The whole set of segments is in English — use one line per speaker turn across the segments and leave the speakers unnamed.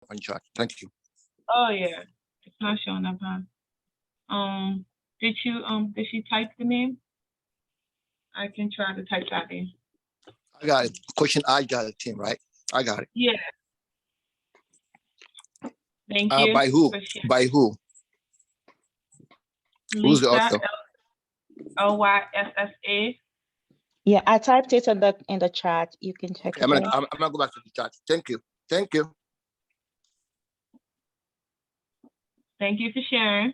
on chat. Thank you.
Oh yeah, it's not showing up, huh? Did she type the name? I can try to type that in.
I got it. Question I got it, team, right? I got it.
Yeah, thank you
By who?
for sharing.
By who? Who's the
Lisa
author?
Lyssa.
Yeah, I typed it in the chat. You can check
Okay,
it out.
I'm gonna go back to the chat. Thank you. Thank you.
Thank you for sharing.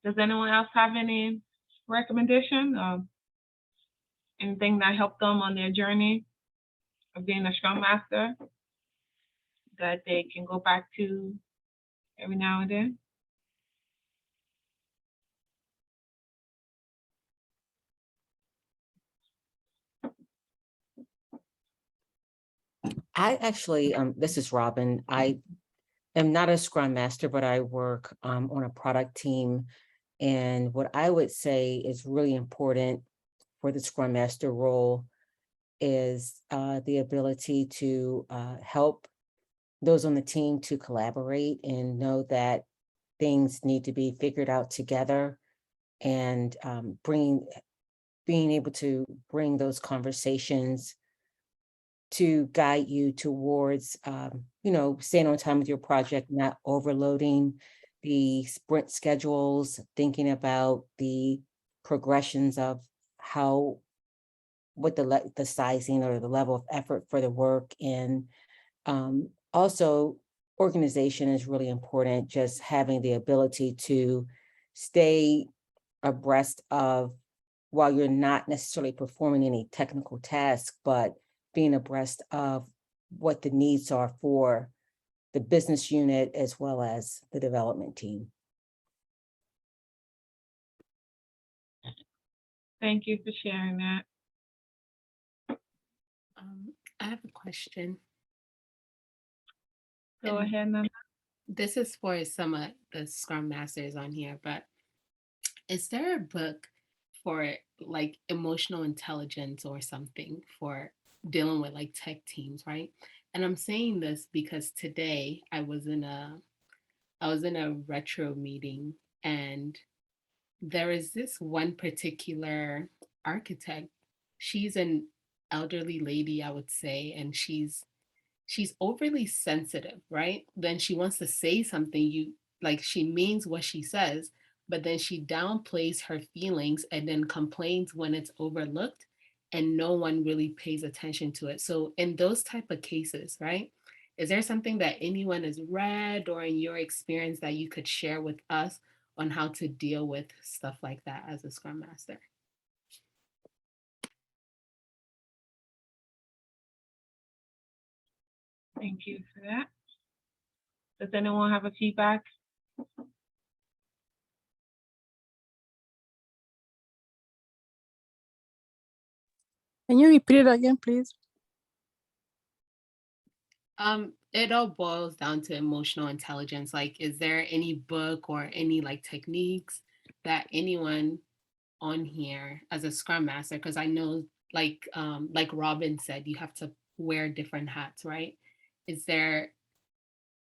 Does anyone else have any recommendation of anything that helped them on their journey of being a Scrum Master that they can go back to every now and then?
I actually, this is Robin. I am not a Scrum Master, but I work on a product team. And what I would say is really important for the Scrum Master role is the ability to help those on the team to collaborate and know that things need to be figured out together, and being able to bring those conversations to guide you towards, staying on time with your project, not overloading the sprint schedules, thinking about the progressions of what the sizing or the level of effort for the work. And also, organization is really important, just having the ability to stay abreast of, while you're not necessarily performing any technical tasks, but being abreast of what the needs are for the business unit as well as the development team.
Thank you for sharing that.
I have a question.
Go ahead, Nana.
This is for some of the Scrum Masters on here, but is there a book for like emotional intelligence or something for dealing with like tech teams, right? And I'm saying this because today I was in a retro meeting, and there is this one particular architect. She's an elderly lady, I would say, and she's overly sensitive, right? Then she wants to say something, she means what she says, but then she downplays her feelings and then complains when it's overlooked and no one really pays attention to it. So in those type of cases, right? Is there something that anyone has read or in your experience that you could share with us on how to deal with stuff like that as a Scrum Master?
Thank you for that. Does anyone have a feedback?
Can you repeat it again, please?
It all boils down to emotional intelligence. Like, is there any book or any like techniques that anyone on here as a Scrum Master, because I know like Robin said, you have to wear different hats, right? Is there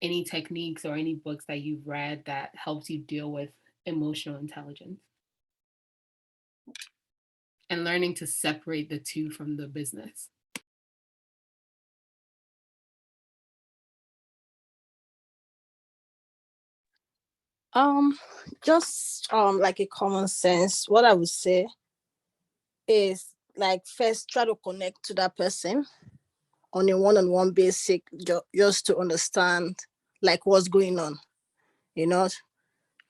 any techniques or any books that you've read that helps you deal with emotional intelligence and learning to separate the two from the business?
Just like a common sense, what I would say is like first try to connect to that person on a one-on-one basic, just to understand like what's going on, you know.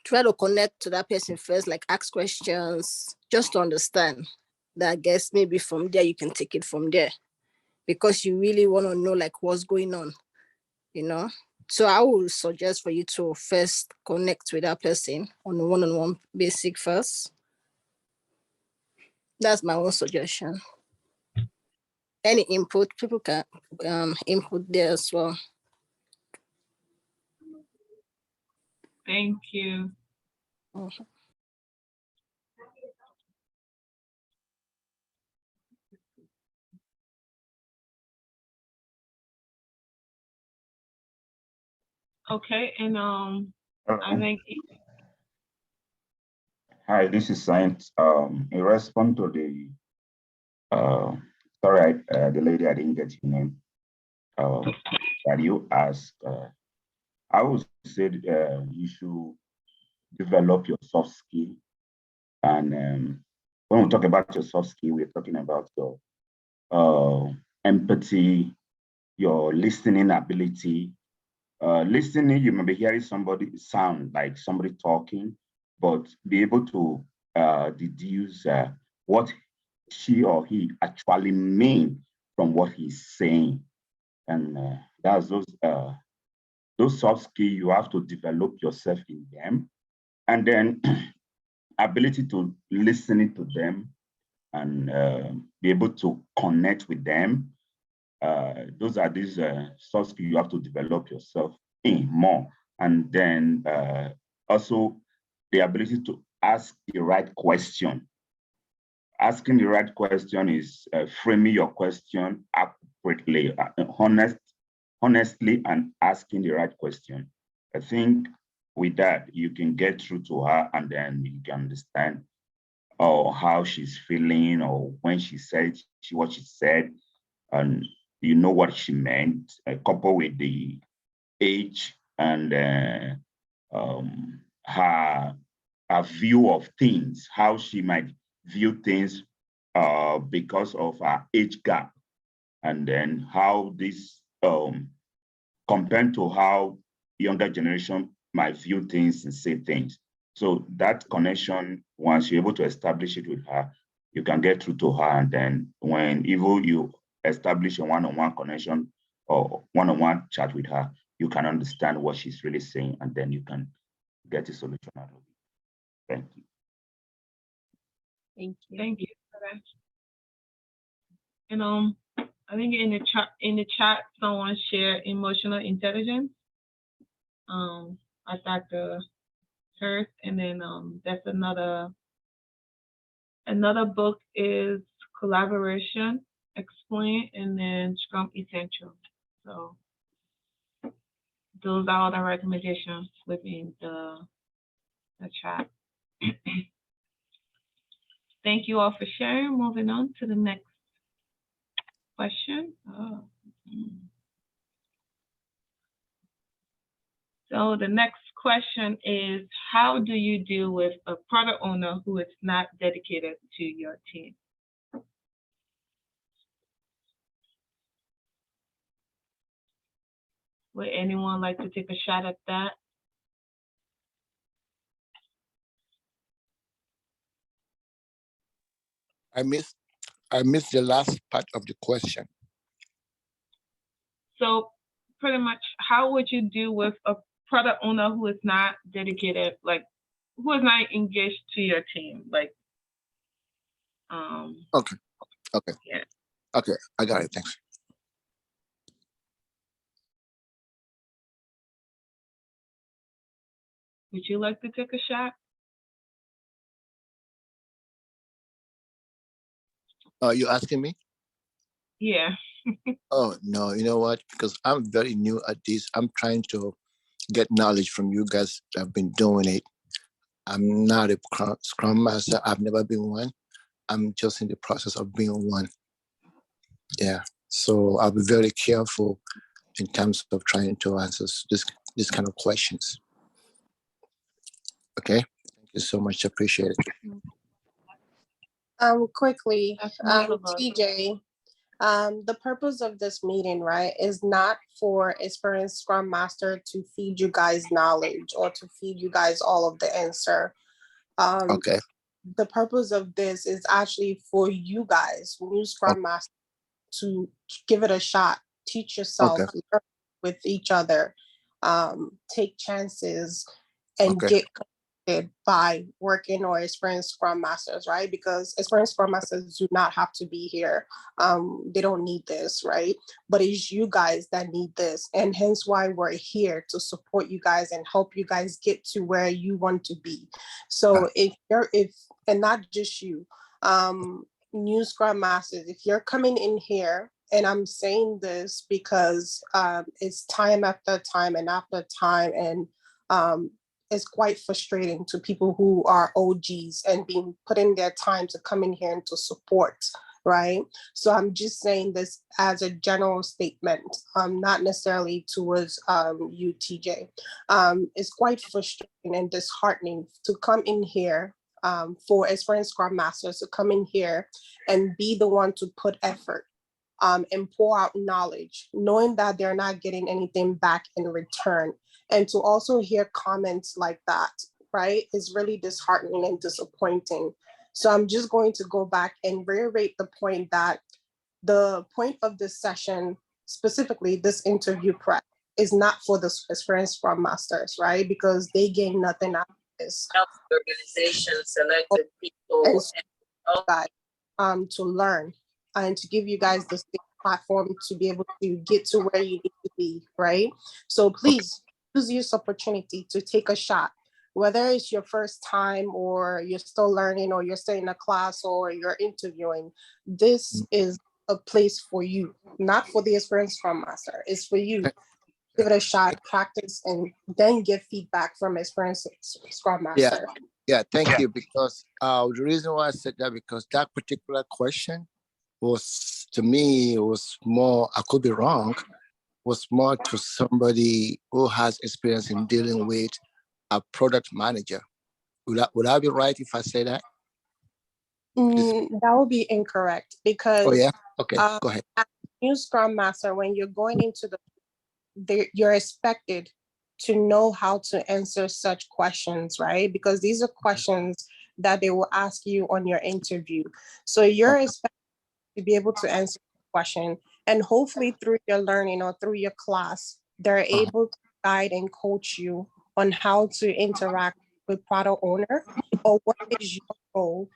Try to connect to that person first, like ask questions just to understand. That I guess maybe from there you can take it from there, because you really want to know like what's going on, you know. So I would suggest for you to first connect with that person on a one-on-one basic first. That's my own suggestion. Any input, people can input there as well.
Thank you.
Mhm.
Okay, and I think
Hi, this is Science. In response to the sorry, the lady, I didn't get your name. That you asked, I would say you should develop your soft skill. And when we talk about your soft skill, we're talking about your empathy, your listening ability. Listening, you may be hearing somebody sound like somebody talking, but be able to deduce what she or he actually mean from what he's saying. And that's those soft skills, you have to develop yourself in them. And then ability to listen to them and be able to connect with them. Those are these soft skills you have to develop yourself in more. And then also the ability to ask the right question. Asking the right question is framing your question appropriately, honestly, and asking the right question. I think with that, you can get through to her and then you can understand or how she's feeling or when she said what she said, and you know what she meant, coupled with the age and her view of things, how she might view things because of her age gap, and then how this compared to how younger generation might view things and say things. So that connection, once you're able to establish it with her, you can get through to her. And then when even you establish a one-on-one connection or one-on-one chat with her, you can understand what she's really saying, and then you can get a solution out of it. Thank you.
thank you for that. And I think in the chat, someone shared emotional intelligence. By Dr. Hurst, and then that's another book is Collaboration Explained, and then Scrum Essential. So those are all the recommendations within the chat. Thank you all for sharing. Moving on to the next question. So the next question is, how do you deal with a product owner who is not dedicated to your team? Would anyone like to take a shot at that?
I missed the last part of the question.
So pretty much, how would you deal with a product owner who is not dedicated, like who is not engaged to your team? Like,
Okay.
Yeah.
Okay, I got it. Thanks.
Would you like to take a shot?
You asking me?
Yeah.
Oh no, you know what? Because I'm very new at this. I'm trying to get knowledge from you guys that have been doing it. I'm not a Scrum Master. I've never been one. I'm just in the process of being one. Yeah. So I'll be very careful in terms of trying to answer this kind of questions. Okay. Thank you so much. Appreciate it.
Quickly,
That's wonderful.
TJ, the purpose of this meeting, right, is not for experienced Scrum Master to feed you guys knowledge or to feed you guys all of the answer.
Okay.
The purpose of this is actually for you guys, new Scrum Master, to give it a shot, teach yourself, learn with each other, take chances, and get by working or experienced Scrum Masters, right? Because experienced Scrum Masters do not have to be here. They don't need this, right? But it's you guys that need this. And hence why we're here to support you guys and help you guys get to where you want to be. So and not just you, new Scrum Masters, if you're coming in here And I'm saying this because it's time after time and after time, and it's quite frustrating to people who are OGs and being put in their time to come in here and to support, right? So I'm just saying this as a general statement, not necessarily towards you, TJ. It's quite frustrating and disheartening to come in here for experienced Scrum Masters to come in here and be the one to put effort and pour out knowledge, knowing that they're not getting anything back in return. And to also hear comments like that, right, is really disheartening and disappointing. So I'm just going to go back and reiterate the point that the point of this session, specifically this interview prep, is not for the experienced Scrum Masters, right? Because they gain nothing out of this.
Organization selected people
and guys, to learn and to give you guys the platform to be able to get to where you need to be, right? So please use this opportunity to take a shot, whether it's your first time or you're still learning or you're still in a class or you're interviewing. This is a place for you, not for the experienced Scrum Master. It's for you. Give it a shot, practice, and then get feedback from experienced Scrum Master.
Yeah, thank you. Because the reason why I said that, because that particular question was, to me, it was more, I could be wrong, was more to somebody who has experience in dealing with a product manager. Would I be right if I say that?
That would be incorrect because
Oh, yeah? Okay, go ahead.
as a new Scrum Master, when you're going into you're expected to know how to answer such questions, right? Because these are questions that they will ask you on your interview. So you're expected to be able to answer the question, and hopefully through your learning or through your class, they're able to guide and coach you on how to interact with product owner or what is your role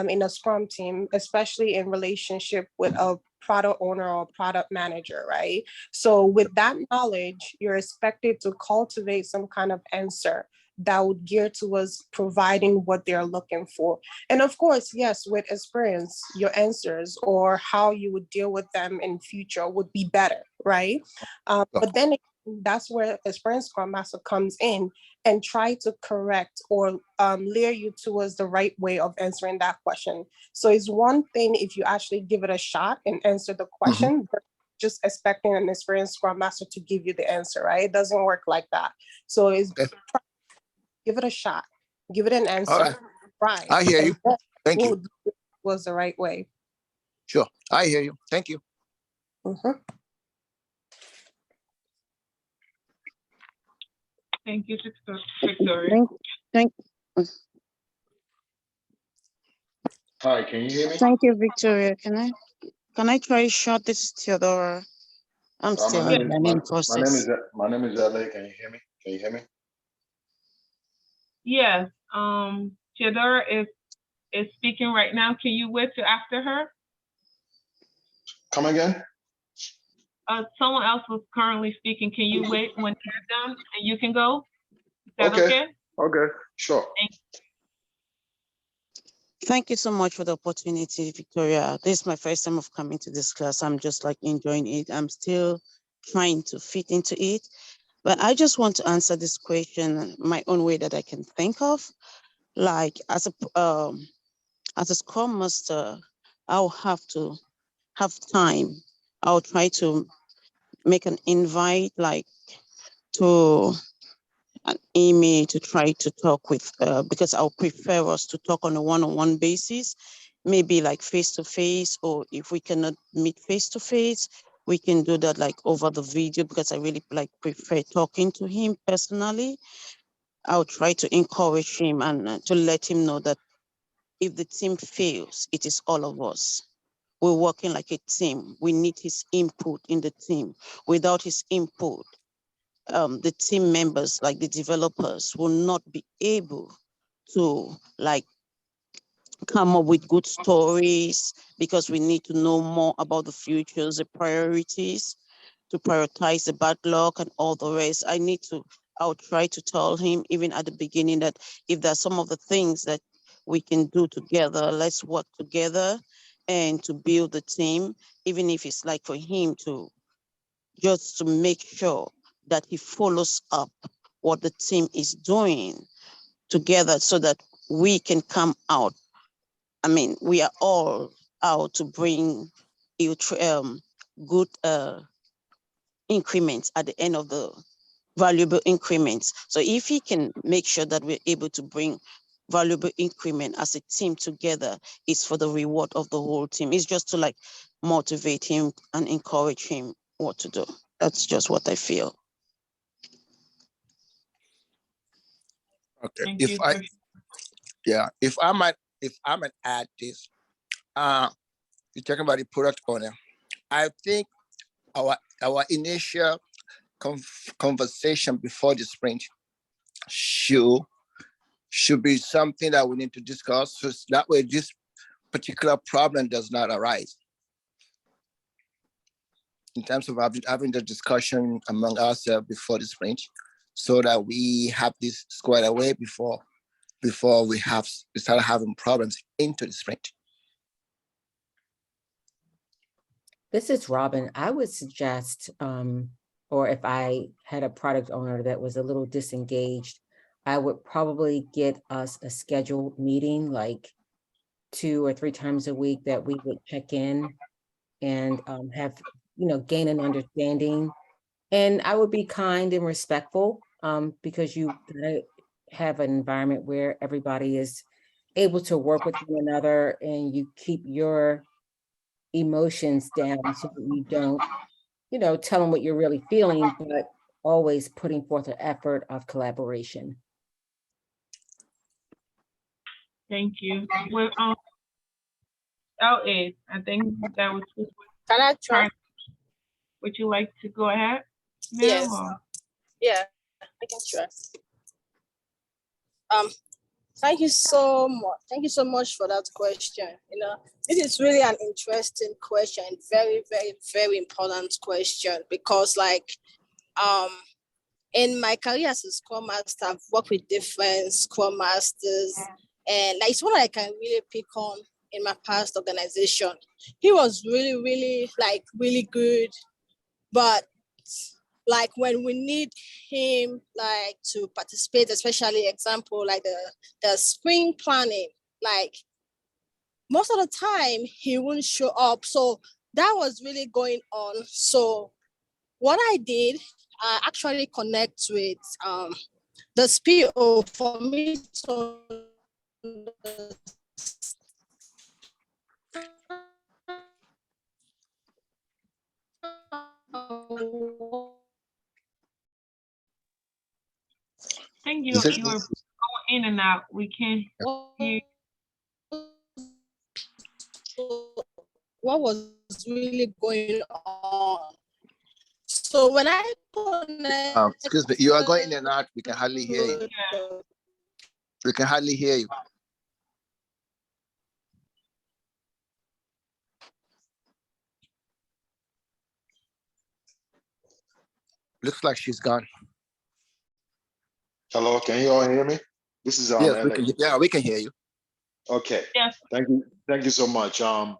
in a Scrum team, especially in relationship with a product owner or product manager, right? So with that knowledge, you're expected to cultivate some kind of answer that would gear towards providing what they're looking for. And of course, yes, with experience, your answers or how you would deal with them in future would be better, right? But then that's where experienced Scrum Master comes in and try to correct or leer you towards the right way of answering that question. So it's one thing if you actually give it a shot and answer the question, but just expecting an experienced Scrum Master to give you the answer, right? It doesn't work like that. So it's give it a shot, give it an answer, right?
I hear you. Thank you.
Was the right way.
Sure, I hear you. Thank you.
Thank you, Victoria.
Hi, can you hear me?
Thank you, Victoria. Can I try short? This is Theodora. I'm still in the learning process.
My name is LA. Can you hear me? Can you hear me?
Yes. Theodora is speaking right now. Can you wait till after her?
Come again?
Someone else was currently speaking. Can you wait when they're done and you can go? Is that okay?
Okay, sure.
Thank you so much for the opportunity, Victoria. This is my first time of coming to this class. I'm just like enjoying it. I'm still trying to fit into it. But I just want to answer this question my own way that I can think of. Like as a Scrum Master, I'll have to have time. I'll try to make an invite, like to an email to try to talk with, because I'll prefer us to talk on a one-on-one basis, maybe like face-to-face, or if we cannot meet face-to-face, we can do that like over the video, because I really like prefer talking to him personally. I'll try to encourage him and to let him know that if the team fails, it is all of us. We're working like a team. We need his input in the team. Without his input, the team members, like the developers, will not be able to like come up with good stories, because we need to know more about the futures, the priorities, to prioritize the backlog and all the rest. I'll try to tell him even at the beginning that if there's some of the things that we can do together, let's work together and to build the team, even if it's like for him to just to make sure that he follows up what the team is doing together so that we can come out. I mean, we are all out to bring good increments at the end of the valuable increments. So if he can make sure that we're able to bring valuable increment as a team together, it's for the reward of the whole team. It's just to like motivate him and encourage him what to do. That's just what I feel.
Okay.
Thank
If
you.
I if I might add this, you're talking about the product owner. I think our initial conversation before the sprint should be something that we need to discuss, so that way this particular problem does not arise. In terms of having the discussion among ourselves before the sprint, so that we have this squared away before we start having problems into the sprint.
This is Robin. I would suggest, or if I had a product owner that was a little disengaged, I would probably get us a scheduled meeting, like 2 or 3 times a week, that we would check in and have, gain an understanding. And I would be kind and respectful, because you gotta have an environment where everybody is able to work with one another, and you keep your emotions down so that you don't, tell them what you're really feeling, but always putting forth an effort of collaboration.
Thank you. Well, LA, I think that was.
Can I try?
Would you like to go ahead, ma'am?
Yes. Yeah, I can try. Thank you so much. Thank you so much for that question. This is really an interesting question, very, very, very important question, because in my career as a Scrum Master, I've worked with different Scrum Masters, and it's one I can really pick on in my past organization. He was really, really, really good, but when we need him to participate, especially example the spring planning, most of the time he wouldn't show up. So that was really going on. So what I did, I actually connect with the SPO for me to
I think you were going in and out. We can't hear.
What was really going on. So when I connect,
excuse me, you are going in and out. We can hardly hear you. We can hardly hear you. Looks like she's gone.
Hello, can you all hear me? This is
yes,
LA.
we can hear you.
Okay.
Yes.
Thank you so much. I'm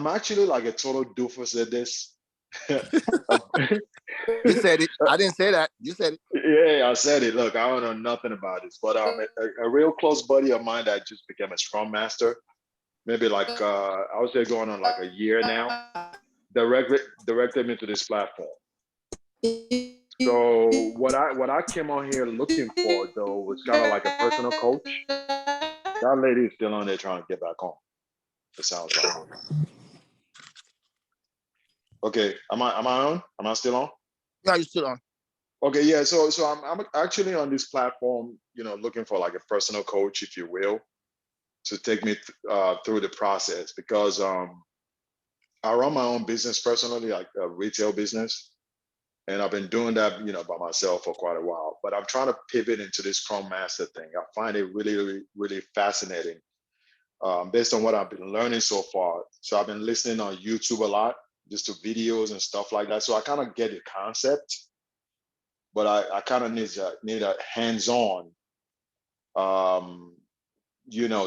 actually like a total doofus at this.
You said it. I didn't say that. You said it.
Yeah, I said it. Look, I don't know nothing about this, but a real close buddy of mine that just became a Scrum Master, maybe I would say going on a year now, directed me to this platform. So what I came on here looking for though was kind of like a personal coach. That lady is still on there trying to get back home. It sounds like. Okay, am I on? Am I still on?
Yeah, you're still on.
Okay, yeah. So I'm actually on this platform, looking for like a personal coach, if you will, to take me through the process, because I run my own business personally, like a retail business, and I've been doing that, by myself for quite a while. But I'm trying to pivot into this Scrum Master thing. I find it really, really, really fascinating, based on what I've been learning so far. So I've been listening on YouTube a lot, just to videos and stuff like that. So I kind of get the concept, but I kind of need a hands-on,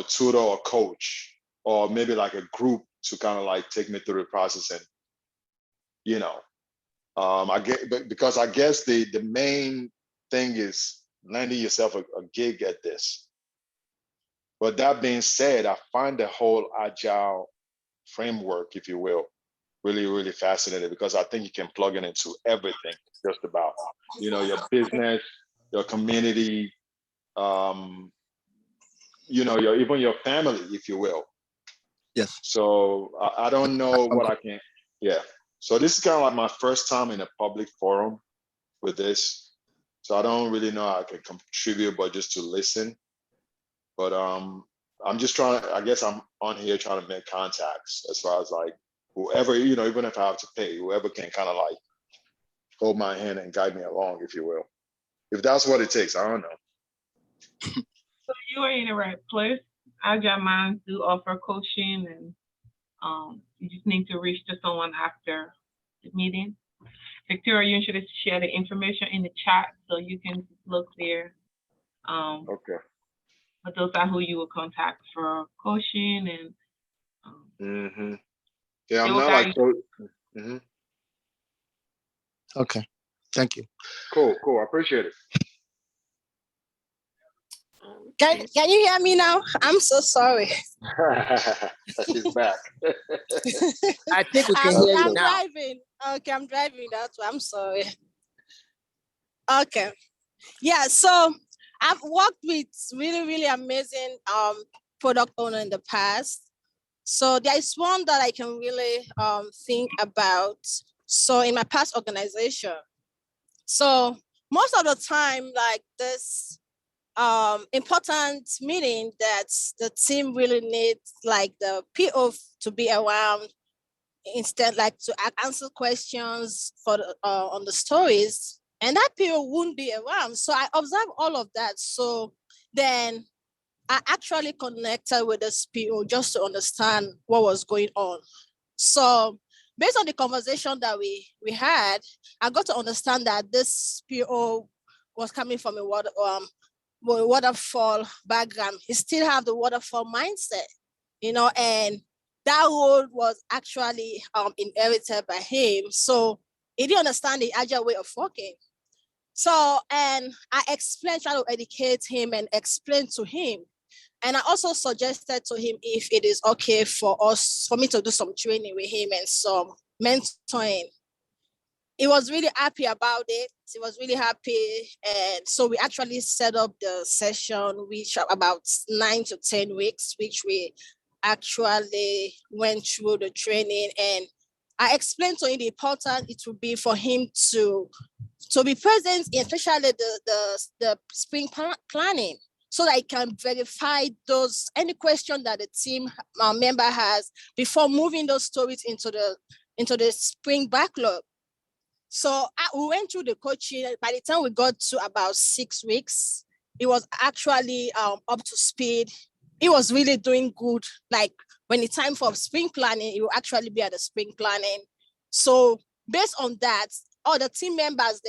tutor or coach, or maybe like a group to kind of like take me through the process. And you know, I get, but because I guess the main thing is landing yourself a gig at this. But that being said, I find the whole agile framework, if you will, really, really fascinating, because I think you can plug it into everything, just about, you know, your business, your community, you know, even your family, if you will.
Yes.
So I don't know what I can, yeah. So this is kind of like my first time in a public forum with this. So I don't really know how I can contribute, but just to listen. But I'm just trying, I guess I'm on here trying to make contacts as far as like whoever, you know, even if I have to pay, whoever can kind of like hold my hand and guide me along, if you will. If that's what it takes, I don't know.
So you are in the right place. Agile Minds do offer coaching, and you just need to reach to someone after the meeting. Victoria, you should share the information in the chat so you can look there.
Okay.
But those are who you will contact for coaching, and
Yeah,
they
I'm
will
not
guide
like
you.
so.
Okay. Thank you.
Cool. I appreciate it.
Can you hear me now? I'm so sorry.
She's back.
I think we can hear you
I'm
now.
driving. Okay, I'm driving. That's why I'm sorry. Okay. Yeah, so I've worked with really, really amazing product owner in the past. So there is one that I can really think about. So in my past organization, so most of the time, like this important meeting that the team really needs, like the PO to be around, instead like to answer questions for the, on the stories, and that PO won't be around. So I observed all of that. So then I actually connected with this PO just to understand what was going on. So based on the conversation that we had, I got to understand that this PO was coming from a waterfall background. He still have the waterfall mindset, you know, and that role was actually inherited by him. So he didn't understand the agile way of working. So, and I explained, try to educate him and explain to him. And I also suggested to him if it is okay for me to do some training with him and some mentoring. He was really happy about it. He was really happy. And so we actually set up the session, which about 9 to 10 weeks, which we actually went through the training. And I explained to him the important it would be for him to be present, especially the spring planning, so that I can verify any question that the team member has before moving those stories into the spring backlog. So we went through the coaching. By the time we got to about 6 weeks, it was actually up to speed. It was really doing good. Like when it's time for spring planning, it will actually be at the spring planning. So based on that, all the team members,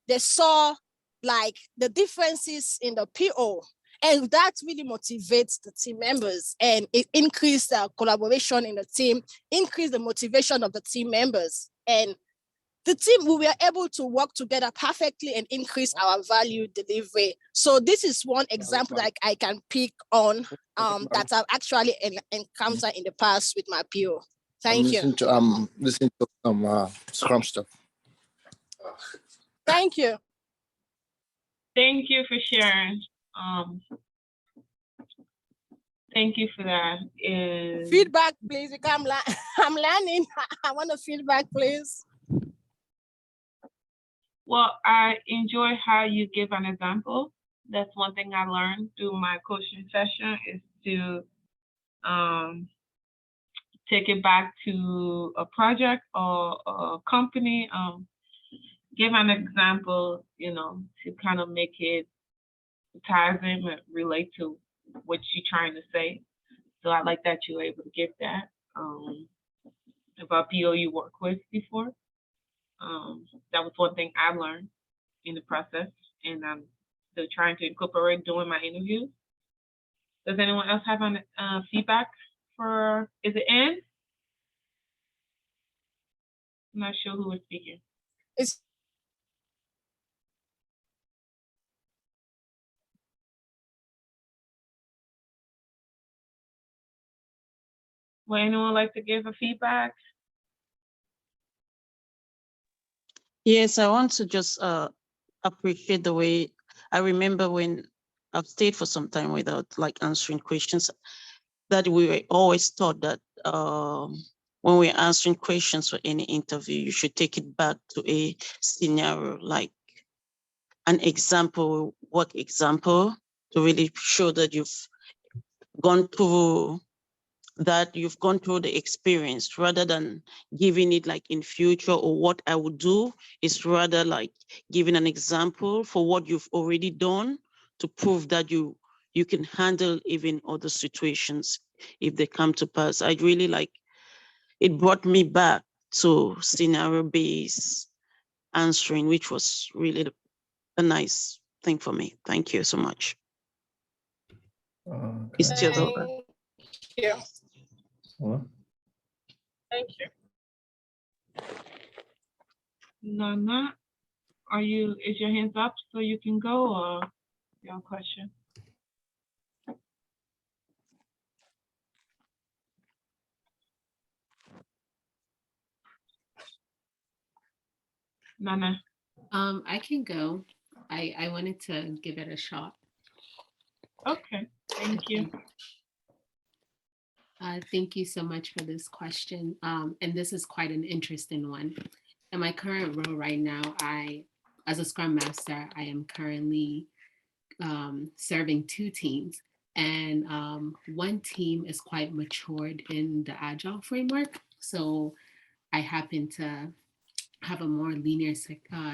they saw like the differences in the PO. And that really motivates the team members, and it increased the collaboration in the team, increased the motivation of the team members. And the team, we were able to work together perfectly and increase our value delivery. So this is one example that I can pick on that I've actually encountered in the past with my PO. Thank you.
Listening to some Scrum stuff.
Thank you.
Thank you for sharing. Thank you for that.
Feedback, please. I'm learning. I want a feedback, please.
Well, I enjoy how you give an example. That's one thing I learned through my coaching session, is to take it back to a project or a company. Give an example, you know, to kind of make it ties in and relate to what you're trying to say. So I like that you were able to give that about PO you worked with before. That was one thing I learned in the process, and I'm still trying to incorporate doing my interviews. Does anyone else have any feedback for, is it Ann? I'm not sure who was speaking.
It's
Would anyone like to give a feedback?
Yes, I want to just appreciate the way I remember when I've stayed for some time without like answering questions, that we were always taught that when we're answering questions for any interview, you should take it back to a scenario, like an example, work example, to really show that you've gone through the experience, rather than giving it like in future or what I would do. Is rather like giving an example for what you've already done to prove that you can handle even other situations if they come to pass. I really like, it brought me back to scenario-based answering, which was really a nice thing for me. Thank you so much. It's still over.
Thank you.
What?
Thank you. Nana, is your hands up so you can go, or your question? Nana.
I can go. I wanted to give it a shot.
Okay, thank you.
Thank you so much for this question. And this is quite an interesting one. In my current role right now, as a Scrum Master, I am currently serving 2 teams. And one team is quite matured in the Agile framework. So I happen to have a more linear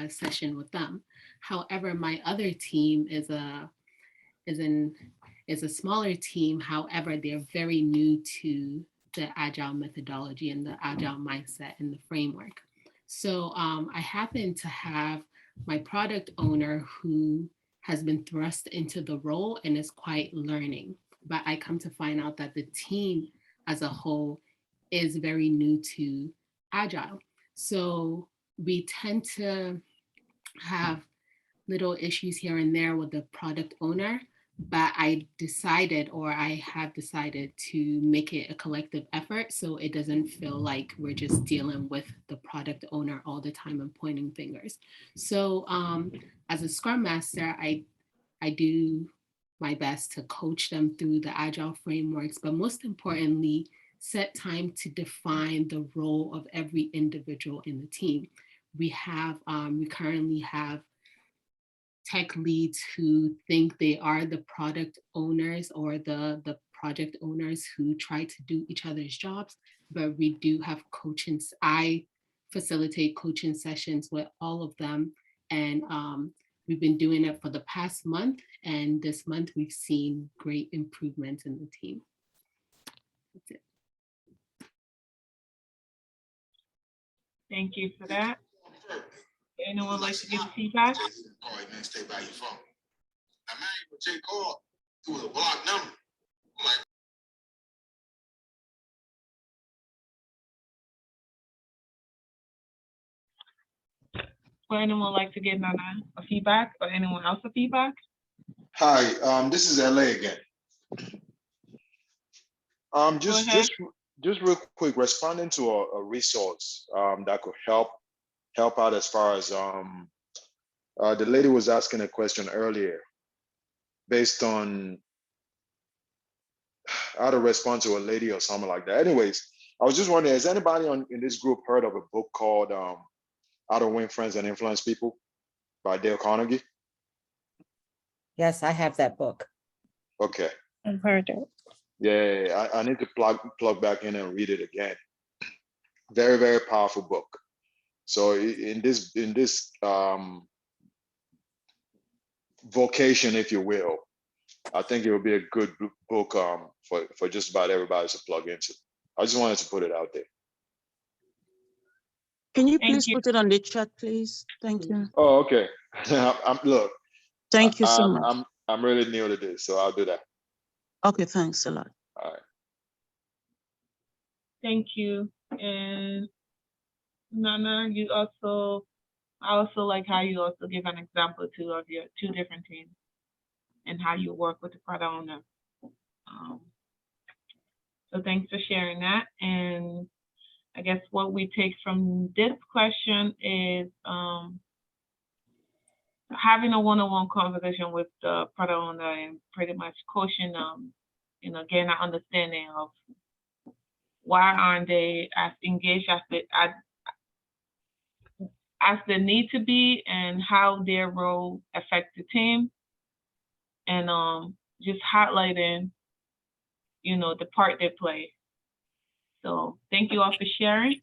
session with them. However, my other team is a smaller team. However, they're very new to the Agile methodology and the Agile mindset and the framework. So I happen to have my product owner who has been thrust into the role and is quite learning. But I come to find out that the team as a whole is very new to Agile. So we tend to have little issues here and there with the product owner, but I have decided to make it a collective effort so it doesn't feel like we're just dealing with the product owner all the time and pointing fingers. So as a Scrum Master, I do my best to coach them through the Agile frameworks, but most importantly, set time to define the role of every individual in the team. We currently have tech leads who think they are the product owners, or the project owners who try to do each other's jobs, but we do have coaching. I facilitate coaching sessions with all of them, and we've been doing it for the past month, and this month we've seen great improvements in the team. That's it.
Thank you for that. Anyone like to give feedback? Would anyone like to give Nana a feedback, or anyone else a feedback?
Hi, this is LA again. Just real quick, responding to a resource that could help out as far as the lady was asking a question earlier based on how to respond to a lady or something like that. Anyways, I was just wondering, has anybody in this group heard of a book called How to Win Friends and Influence People by Dale Carnegie?
Yes, I have that book.
Okay.
I've heard it.
Yeah, I need to plug back in and read it again. Very, very powerful book. So in this vocation, if you will, I think it would be a good book for just about everybody to plug into. I just wanted to put it out there.
Can you please put it on the chat, please? Thank you.
Oh, okay. Look.
Thank you so much.
I'm really new to this, so I'll do that.
Okay, thanks a lot.
All right.
Thank you. And Nana, I also like how you also give an example too of your two different teams and how you work with the product owner. So thanks for sharing that. And I guess what we take from this question is having a one-on-one conversation with the product owner and pretty much coaching them, getting an understanding of why aren't they as engaged as they need to be, and how their role affects the team, and just highlighting, the part they play. So thank you all for sharing.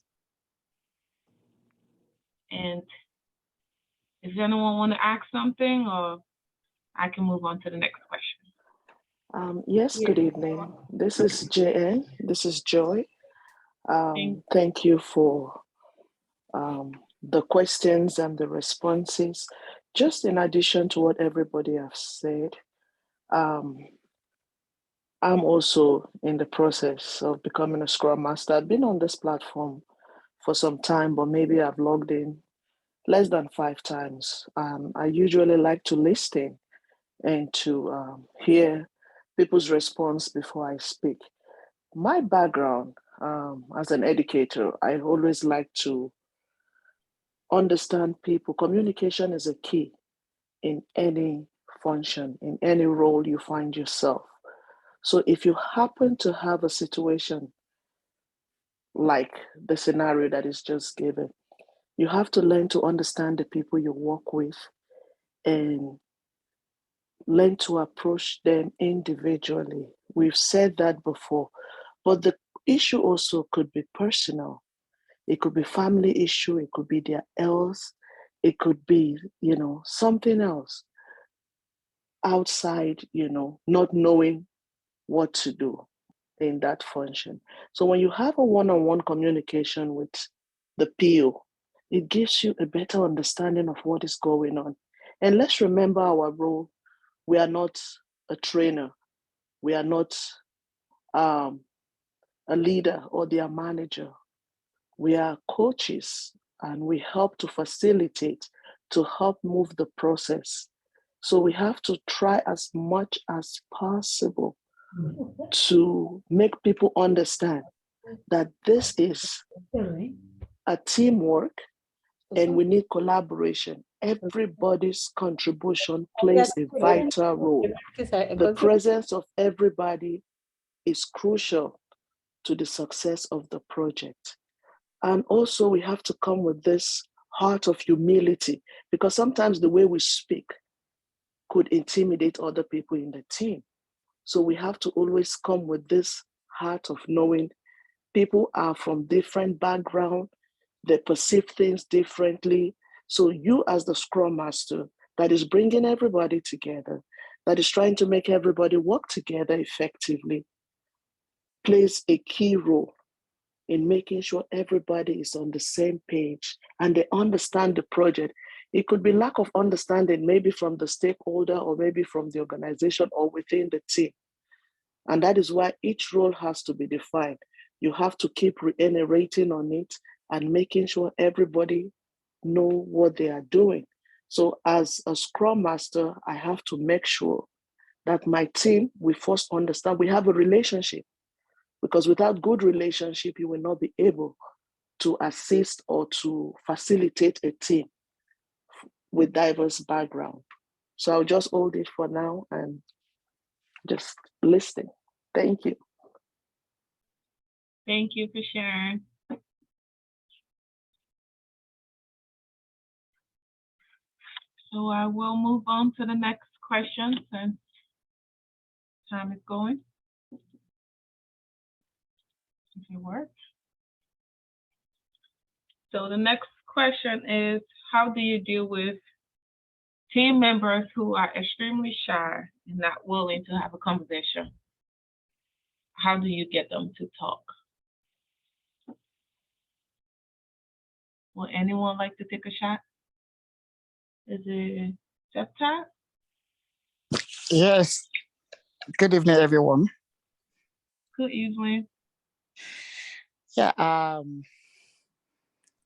And does anyone want to ask something, or I can move on to the next question?
Yes, good evening. This is JN. This is Joy. Thank you for the questions and the responses. Just in addition to what everybody has said, I'm also in the process of becoming a Scrum Master. I've been on this platform for some time, but maybe I've logged in less than 5 times. I usually like to listen and to hear people's response before I speak. My background as an educator, I always like to understand people. Communication is a key in any function, in any role you find yourself. So if you happen to have a situation like the scenario that is just given, you have to learn to understand the people you work with and learn to approach them individually. We've said that before, but the issue also could be personal. It could be family issue, it could be their health, it could be, something else outside, not knowing what to do in that function. So when you have a one-on-one communication with the PO, it gives you a better understanding of what is going on. And let's remember our role. We are not a trainer. We are not a leader or their manager. We are coaches, and we help to facilitate, to help move the process. So we have to try as much as possible to make people understand that this is a teamwork and we need collaboration. Everybody's contribution plays a vital role. The presence of everybody is crucial to the success of the project. And also we have to come with this heart of humility, because sometimes the way we speak could intimidate other people in the team. So we have to always come with this heart of knowing people are from different backgrounds, they perceive things differently. So you as the Scrum Master that is bringing everybody together, that is trying to make everybody work together effectively, plays a key role in making sure everybody is on the same page and they understand the project. It could be lack of understanding, maybe from the stakeholder or maybe from the organization or within the team. And that is why each role has to be defined. You have to keep reiterating on it and making sure everybody know what they are doing. So as a Scrum Master, I have to make sure that my team, we first understand we have a relationship, because without good relationship, you will not be able to assist or to facilitate a team with diverse background. So I'll just hold it for now and just listening. Thank you.
Thank you for sharing. So I will move on to the next question since time is going. If it works. So the next question is, how do you deal with team members who are extremely shy and not willing to have a conversation? How do you get them to talk? Would anyone like to take a shot? Is it Septa?
Yes. Good evening, everyone.
Good evening.
Yeah.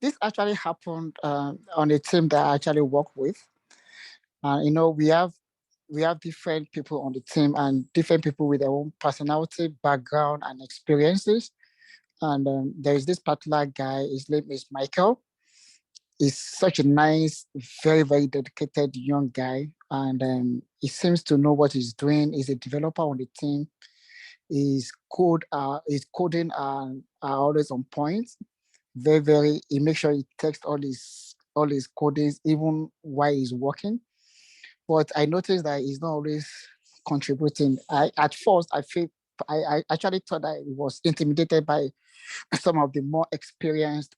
this actually happened on a team that I actually work with. You know, we have different people on the team and different people with their own personality, background, and experiences. And there is this particular guy. His name is Michael. He's such a nice, very, very dedicated young guy, and he seems to know what he's doing. He's a developer on the team. His coding are always on point. Very, very. He makes sure he texts all his codings even while he's working. But I noticed that he's not always contributing. At first I actually thought that he was intimidated by some of the more experienced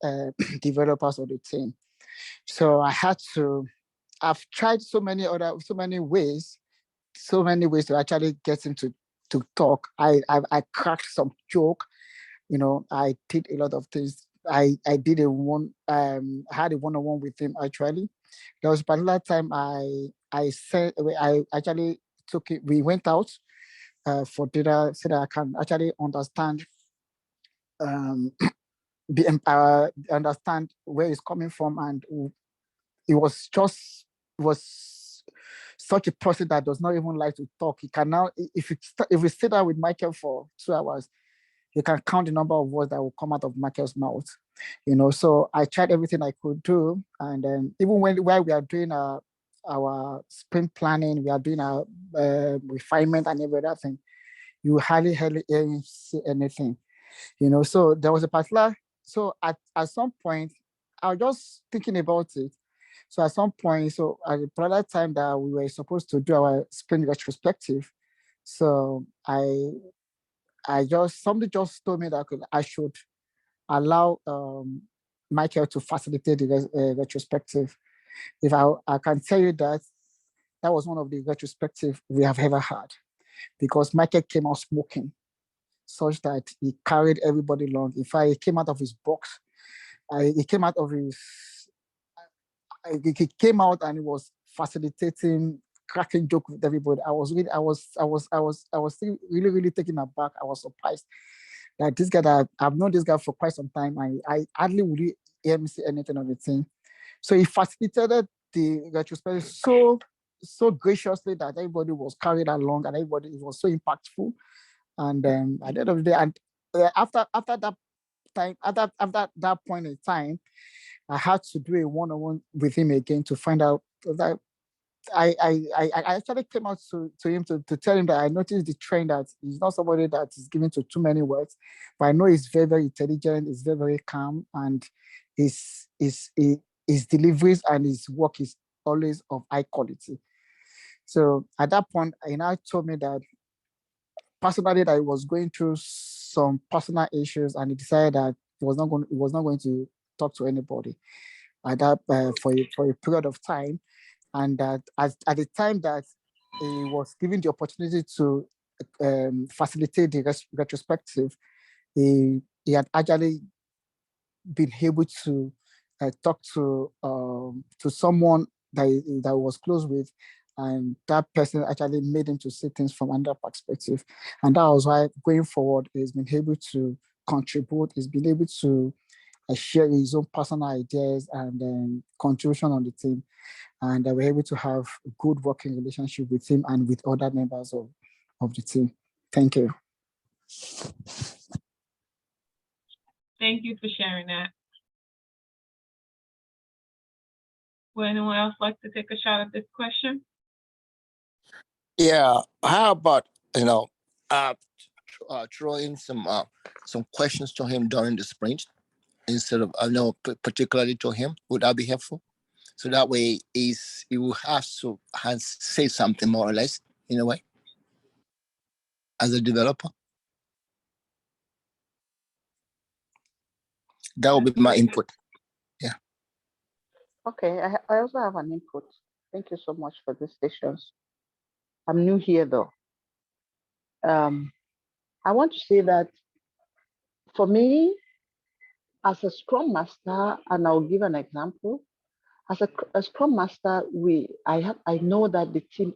developers of the team. So I've tried so many ways to actually get him to talk. I cracked some joke, you know, I did a lot of things. I did I had a one-on-one with him actually. There was a particular time I actually took it, we went out for dinner so that I can actually um understand where he's coming from, and it was just was such a person that does not even like to talk. He can now, if we sit down with Michael for 2 hours, you can count the number of words that will come out of Michael's mouth. You know, so I tried everything I could do, and then even while we are doing our sprint planning, we are doing our refinement and every other thing, you hardly hear him say anything. You know, so there was a particular, so at some point I was just thinking about it. So at some point, so at the particular time that we were supposed to do our sprint retrospective, so somebody just told me that I should allow Michael to facilitate the retrospective. If I can tell you that that was one of the retrospective we have ever had, because Michael came out smoking, such that he carried everybody along. In fact, he came out of his box. He came out of his. He came out and he was facilitating, cracking joke with everybody. I was still really, really taken aback. I was surprised that this guy that I've known this guy for quite some time. I hardly would hear him say anything on the thing. So he facilitated the retrospective so graciously that everybody was carried along and everybody, it was so impactful. And at the end of the day, and after that time, after that point in time, I had to do a one-on-one with him again to find out that I actually came out to him to tell him that I noticed the trend that he's not somebody that is given to too many words, but I know he's very, very intelligent, he's very, very calm, and his deliveries and his work is always of high quality. So at that point, he now told me that personally that he was going through some personal issues, and he decided that he was not going to talk to anybody at that for a period of time, and that at the time that he was given the opportunity to facilitate the retrospective, he had actually been able to talk to someone that was close with, and that person actually made him to see things from another perspective. And that was why going forward, he's been able to contribute, he's been able to share his own personal ideas and contribution on the team. And we're able to have a good working relationship with him and with other members of the team. Thank you.
Thank you for sharing that. Would anyone else like to take a shot at this question?
Yeah. How about throw in some questions to him during the sprint instead of particularly to him? Would that be helpful? So that way, he will have to say something more or less in a way as a developer. That will be my input. Yeah.
Okay, I also have an input. Thank you so much for this sessions. I'm new here though. I want to say that for me, as a Scrum Master, and I'll give an example. As a Scrum Master, I know that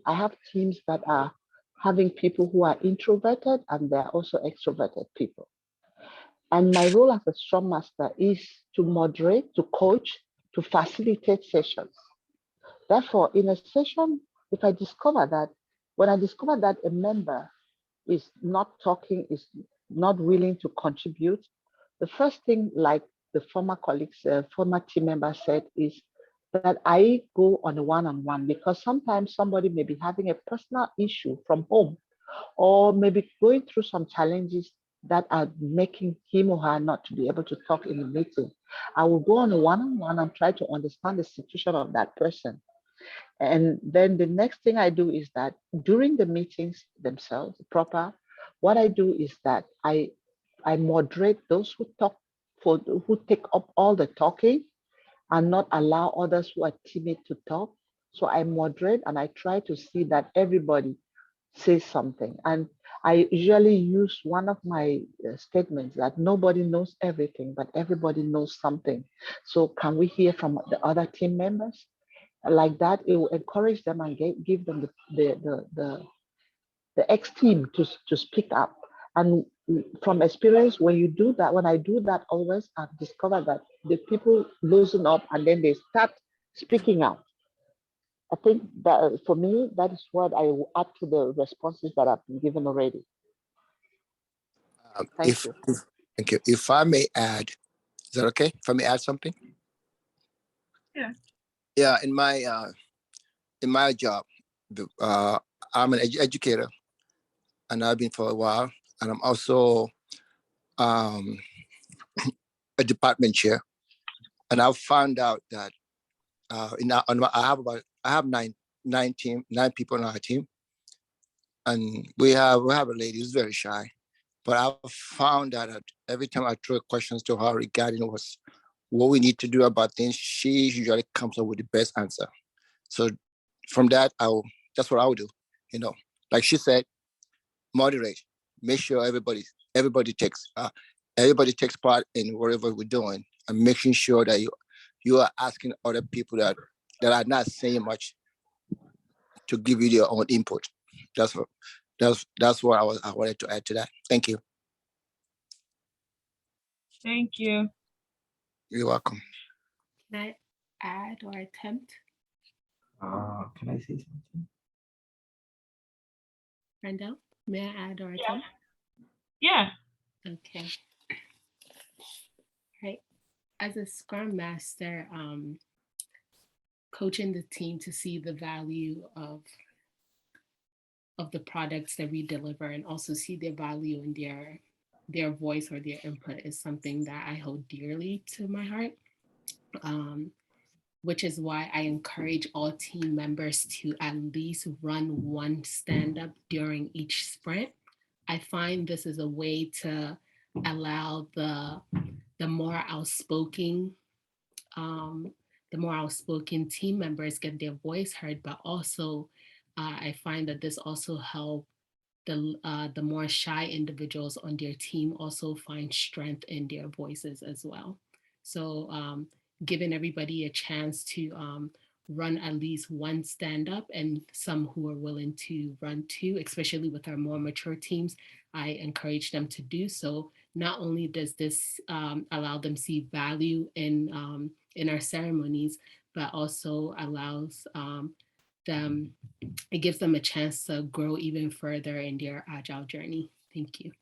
I have teams that are having people who are introverted and they're also extroverted people.
And my role as a Scrum Master is to moderate, to coach, to facilitate sessions. Therefore, in a session, if I discover that, when I discover that a member is not talking, is not willing to contribute, the first thing, like the former colleagues, former team member said, is that I go on a one-on-one, because sometimes somebody may be having a personal issue from home, or maybe going through some challenges that are making him or her not to be able to talk in the meeting. I will go on a one-on-one and try to understand the situation of that person. And then the next thing I do is that during the meetings themselves, proper, what I do is that I moderate those who talk, who take up all the talking and not allow others who are timid to talk. So I moderate and I try to see that everybody says something. And I usually use one of my statements that nobody knows everything, but everybody knows something. So can we hear from the other team members? Like that, it will encourage them and give them the ex-team to speak up. And from experience, when you do that, when I do that, always I've discovered that the people loosen up and then they start speaking out. I think that for me, that is what I will add to the responses that I've been given already. Thank you.
Thank you. If I may add, is that okay? If I may add something?
Yeah.
Yeah, in my job, I'm an educator, and I've been for a while, and I'm also a department chair. And I've found out that I have nine people on our team, and we have a lady who's very shy. But I've found out that every time I throw questions to her regarding what we need to do about things, she usually comes up with the best answer. So from that, that's what I would do. Like she said, moderate, make sure everybody takes part in whatever we're doing, and making sure that you are asking other people that are not saying much to give you their own input. That's what I wanted to add to that. Thank you.
Thank you.
You're welcome.
Can I add or attempt?
Can I say something?
Brenda, may I add or attempt?
Yeah.
Okay. Right. As a Scrum Master, coaching the team to see the value of the products that we deliver, and also see their value in their voice or their input, is something that I hold dearly to my heart. Which is why I encourage all team members to at least run one stand-up during each sprint. I find this is a way to allow the more outspoken team members get their voice heard, but also I find that this also helps the more shy individuals on their team also find strength in their voices as well. So giving everybody a chance to run at least one stand-up, and some who are willing to run two, especially with our more mature teams, I encourage them to do so. Not only does this allow them see value in our ceremonies, but also allows them, it gives them a chance to grow even further in their agile journey. Thank you.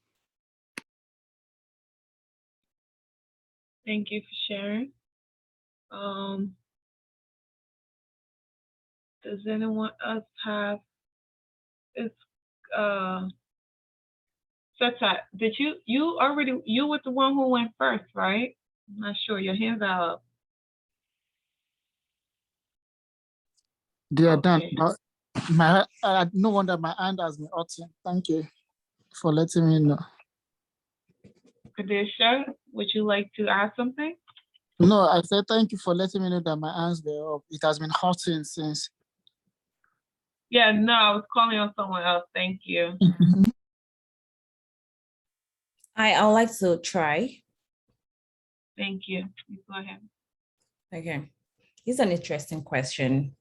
Thank you for sharing. Does anyone else have Seta, did you were the one who went first, right? I'm not sure. Your hands are up.
They are done. But no wonder my hand has been hurting. Thank you for letting me know.
Kadisha, would you like to add something?
No, I said thank you for letting me know that my hands were up. It has been hurting since.
Yeah, no, I was calling on someone else. Thank you.
I would like to try.
Thank you. You go ahead.
Okay. It's an interesting question.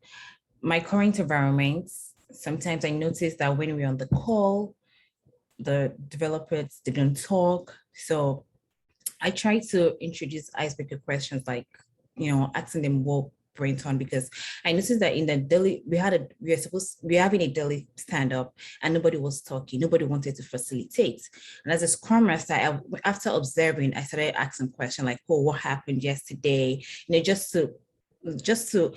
My current environment, sometimes I notice that when we're on the call, the developers didn't talk. So I try to introduce icebreaker questions, like, asking them what brings on, because I noticed that in the daily, we're having a daily stand up and nobody was talking, nobody wanted to facilitate. And as a Scrum Master, after observing, I started asking questions like, oh, what happened yesterday? Just to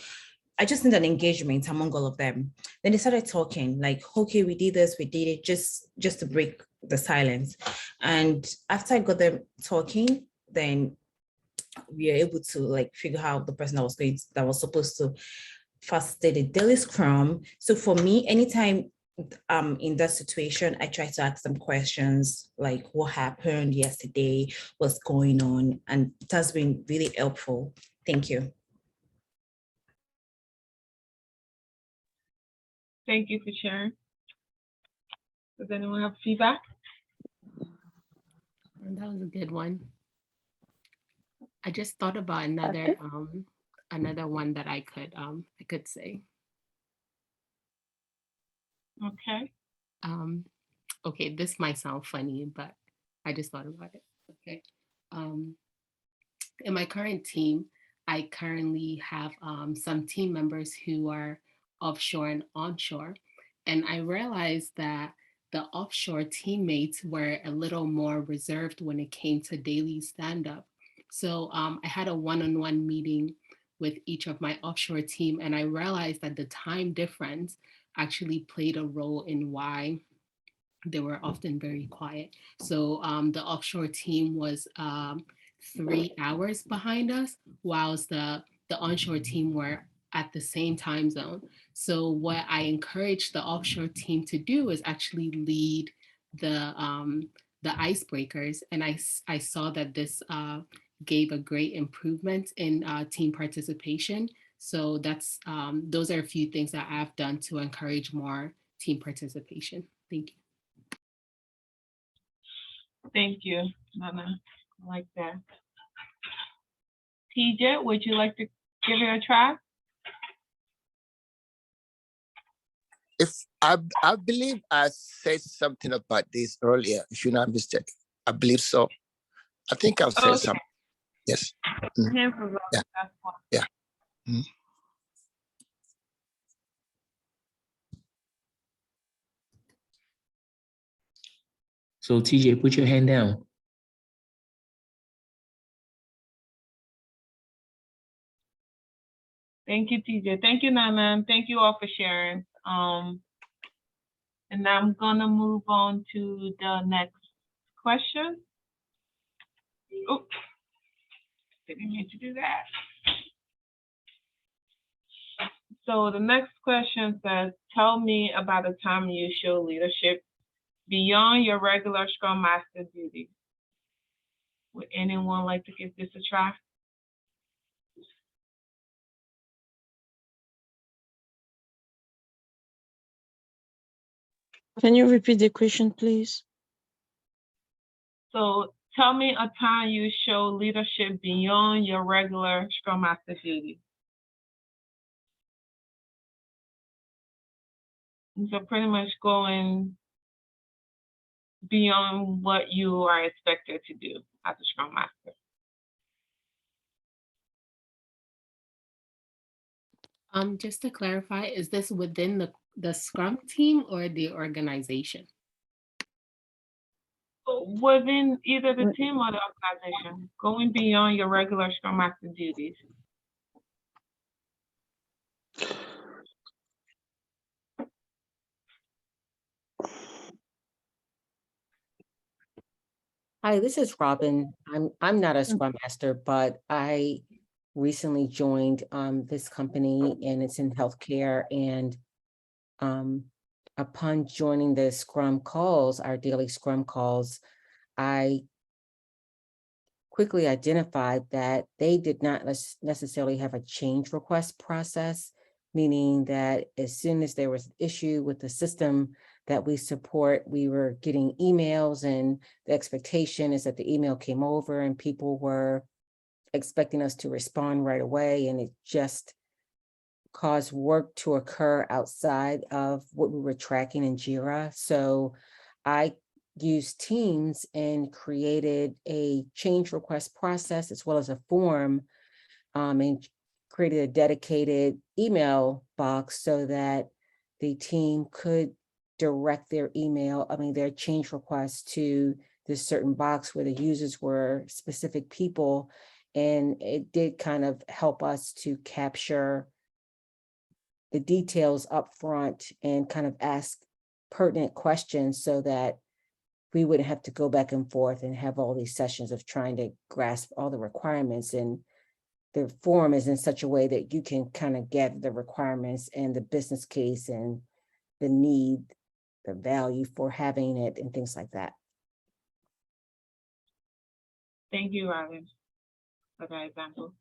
I just need an engagement among all of them. Then they started talking like, okay, we did this, we did it, just to break the silence. And after I got them talking, then we are able to like figure out the person that was supposed to facilitate the daily Scrum. So for me, anytime in that situation, I try to ask them questions like, what happened yesterday, what's going on, and it has been really helpful. Thank you.
Thank you for sharing. Does anyone have feedback?
That was a good one. I just thought about another one that I could say.
Okay.
Okay, this might sound funny, but I just thought about it. Okay. In my current team, I currently have some team members who are offshore and onshore. And I realized that the offshore teammates were a little more reserved when it came to daily stand-up. So I had a one-on-one meeting with each of my offshore team, and I realized that the time difference actually played a role in why they were often very quiet. So the offshore team was 3 hours behind us, whilst the onshore team were at the same time zone. So what I encouraged the offshore team to do is actually lead the icebreakers. And I saw that this gave a great improvement in team participation. So that's those are a few things that I've done to encourage more team participation. Thank you.
Thank you, Nana. I like that. TJ, would you like to give it a try?
If I believe I said something about this earlier, if you're not mistaken. I believe so. I think I've said something. Yes.
Yeah.
Yeah. Mm.
So TJ, put your hand down.
Thank you, TJ. Thank you, Nana. Thank you all for sharing. And now I'm gonna move on to the next question. Oh, didn't mean to do that. So the next question says, tell me about a time you show leadership beyond your regular Scrum Master duties. Would anyone like to give this a try?
Can you repeat the question, please?
So tell me a time you show leadership beyond your regular Scrum Master duties. So pretty much going beyond what you are expected to do as a Scrum Master.
Just to clarify, is this within the Scrum team or the organization?
Within either the team or the organization, going beyond your regular Scrum Master duties.
Hi, this is Robin. I'm not a Scrum Master, but I recently joined this company, and it's in healthcare. And upon joining the Scrum calls, our daily Scrum calls, I quickly identified that they did not necessarily have a change request process, meaning that as soon as there was an issue with the system that we support, we were getting emails, and the expectation is that the email came over and people were expecting us to respond right away, and it just caused work to occur outside of what we were tracking in JIRA. So I used Teams and created a change request process as well as a form, and created a dedicated email box so that the team could direct their their change requests to this certain box where the users were specific people. And it did kind of help us to capture the details up front and kind of ask pertinent questions so that we wouldn't have to go back and forth and have all these sessions of trying to grasp all the requirements. And the form is in such a way that you can kind of get the requirements and the business case and the need, the value for having it and things like that.
Thank you, Robin, for that example.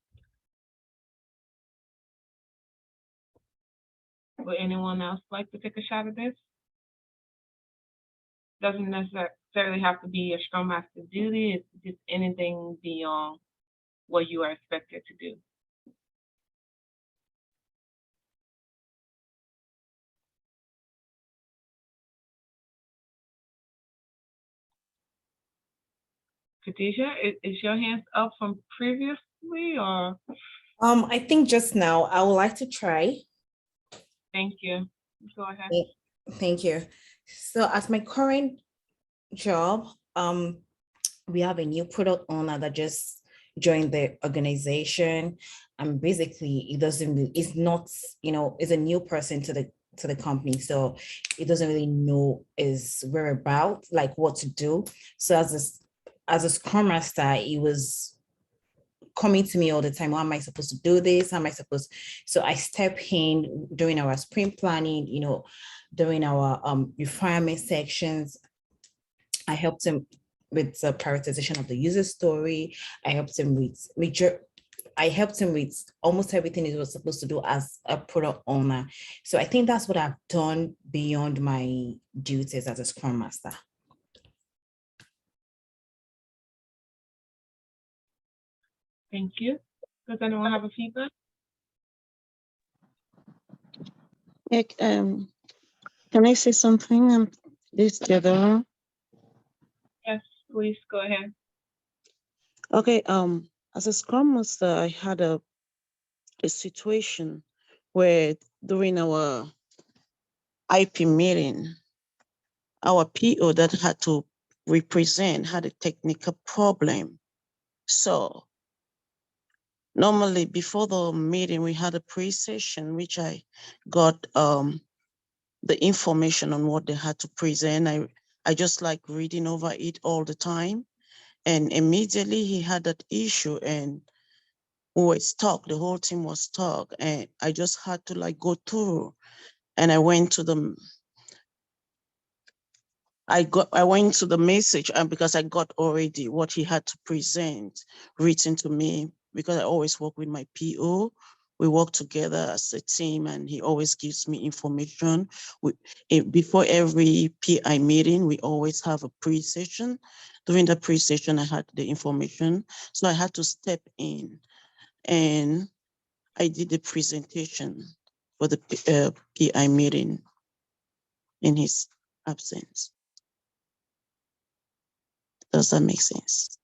Would anyone else like to take a shot at this? Doesn't necessarily have to be a Scrum Master duty. It's just anything beyond what you are expected to do. Khadijah, is your hands up from previously or?
I think just now I would like to try.
Thank you. Go ahead.
Thank you. So at my current job, we have a new product owner that just joined the organization, and basically it's not, it's a new person to the company, so it doesn't really know his whereabouts, like what to do. So as a Scrum Master, he was coming to me all the time. How am I supposed to do this? How am I supposed? So I step in during our sprint planning, during our requirement sections. I helped him with the prioritization of the user story. I helped him with almost everything he was supposed to do as a product owner. So I think that's what I've done beyond my duties as a Scrum Master.
Thank you. Does anyone have a feedback?
Yeah, can I say something? This together.
Yes, please go ahead.
Okay. As a Scrum Master, I had a situation where during our IP meeting, our PO that had to represent had a technical problem. So normally before the meeting, we had a pre-session, which I got the information on what they had to present. I just like reading over it all the time. And immediately he had that issue and we were stuck. The whole team was stuck. And I just had to go through. And I went to the message, and because I got already what he had to present written to me, because I always work with my PO. We work together as a team and he always gives me information. Before every PI meeting, we always have a pre-session. During the pre-session, I had the information. So I had to step in and I did the presentation for the PI meeting in his absence. Does that make sense?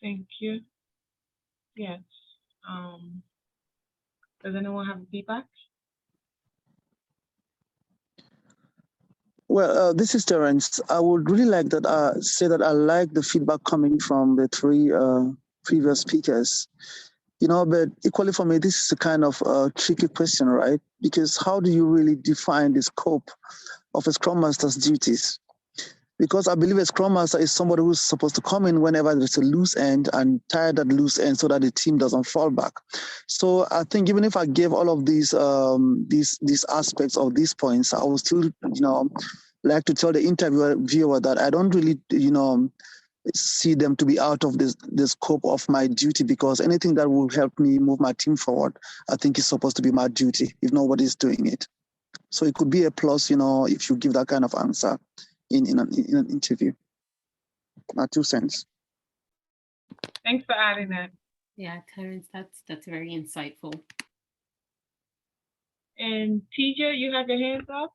Thank you. Yes. Does anyone have feedback?
Well, this is Terence. I would really like that. Say that I like the feedback coming from the three previous speakers. But equally for me, this is a kind of tricky question, right? Because how do you really define the scope of a Scrum Master's duties? Because I believe a Scrum Master is somebody who's supposed to come in whenever there's a loose end and tie that loose end so that the team doesn't fall back. So I think even if I gave all of these aspects of these points, I would still, like to tell the interviewer that I don't really, see them to be out of the scope of my duty, because anything that will help me move my team forward, I think is supposed to be my duty if nobody's doing it. So it could be a plus, if you give that kind of answer in an interview. My 2 cents.
Thanks for adding that.
Yeah, Terence, that's very insightful.
And TJ, you have your hands up?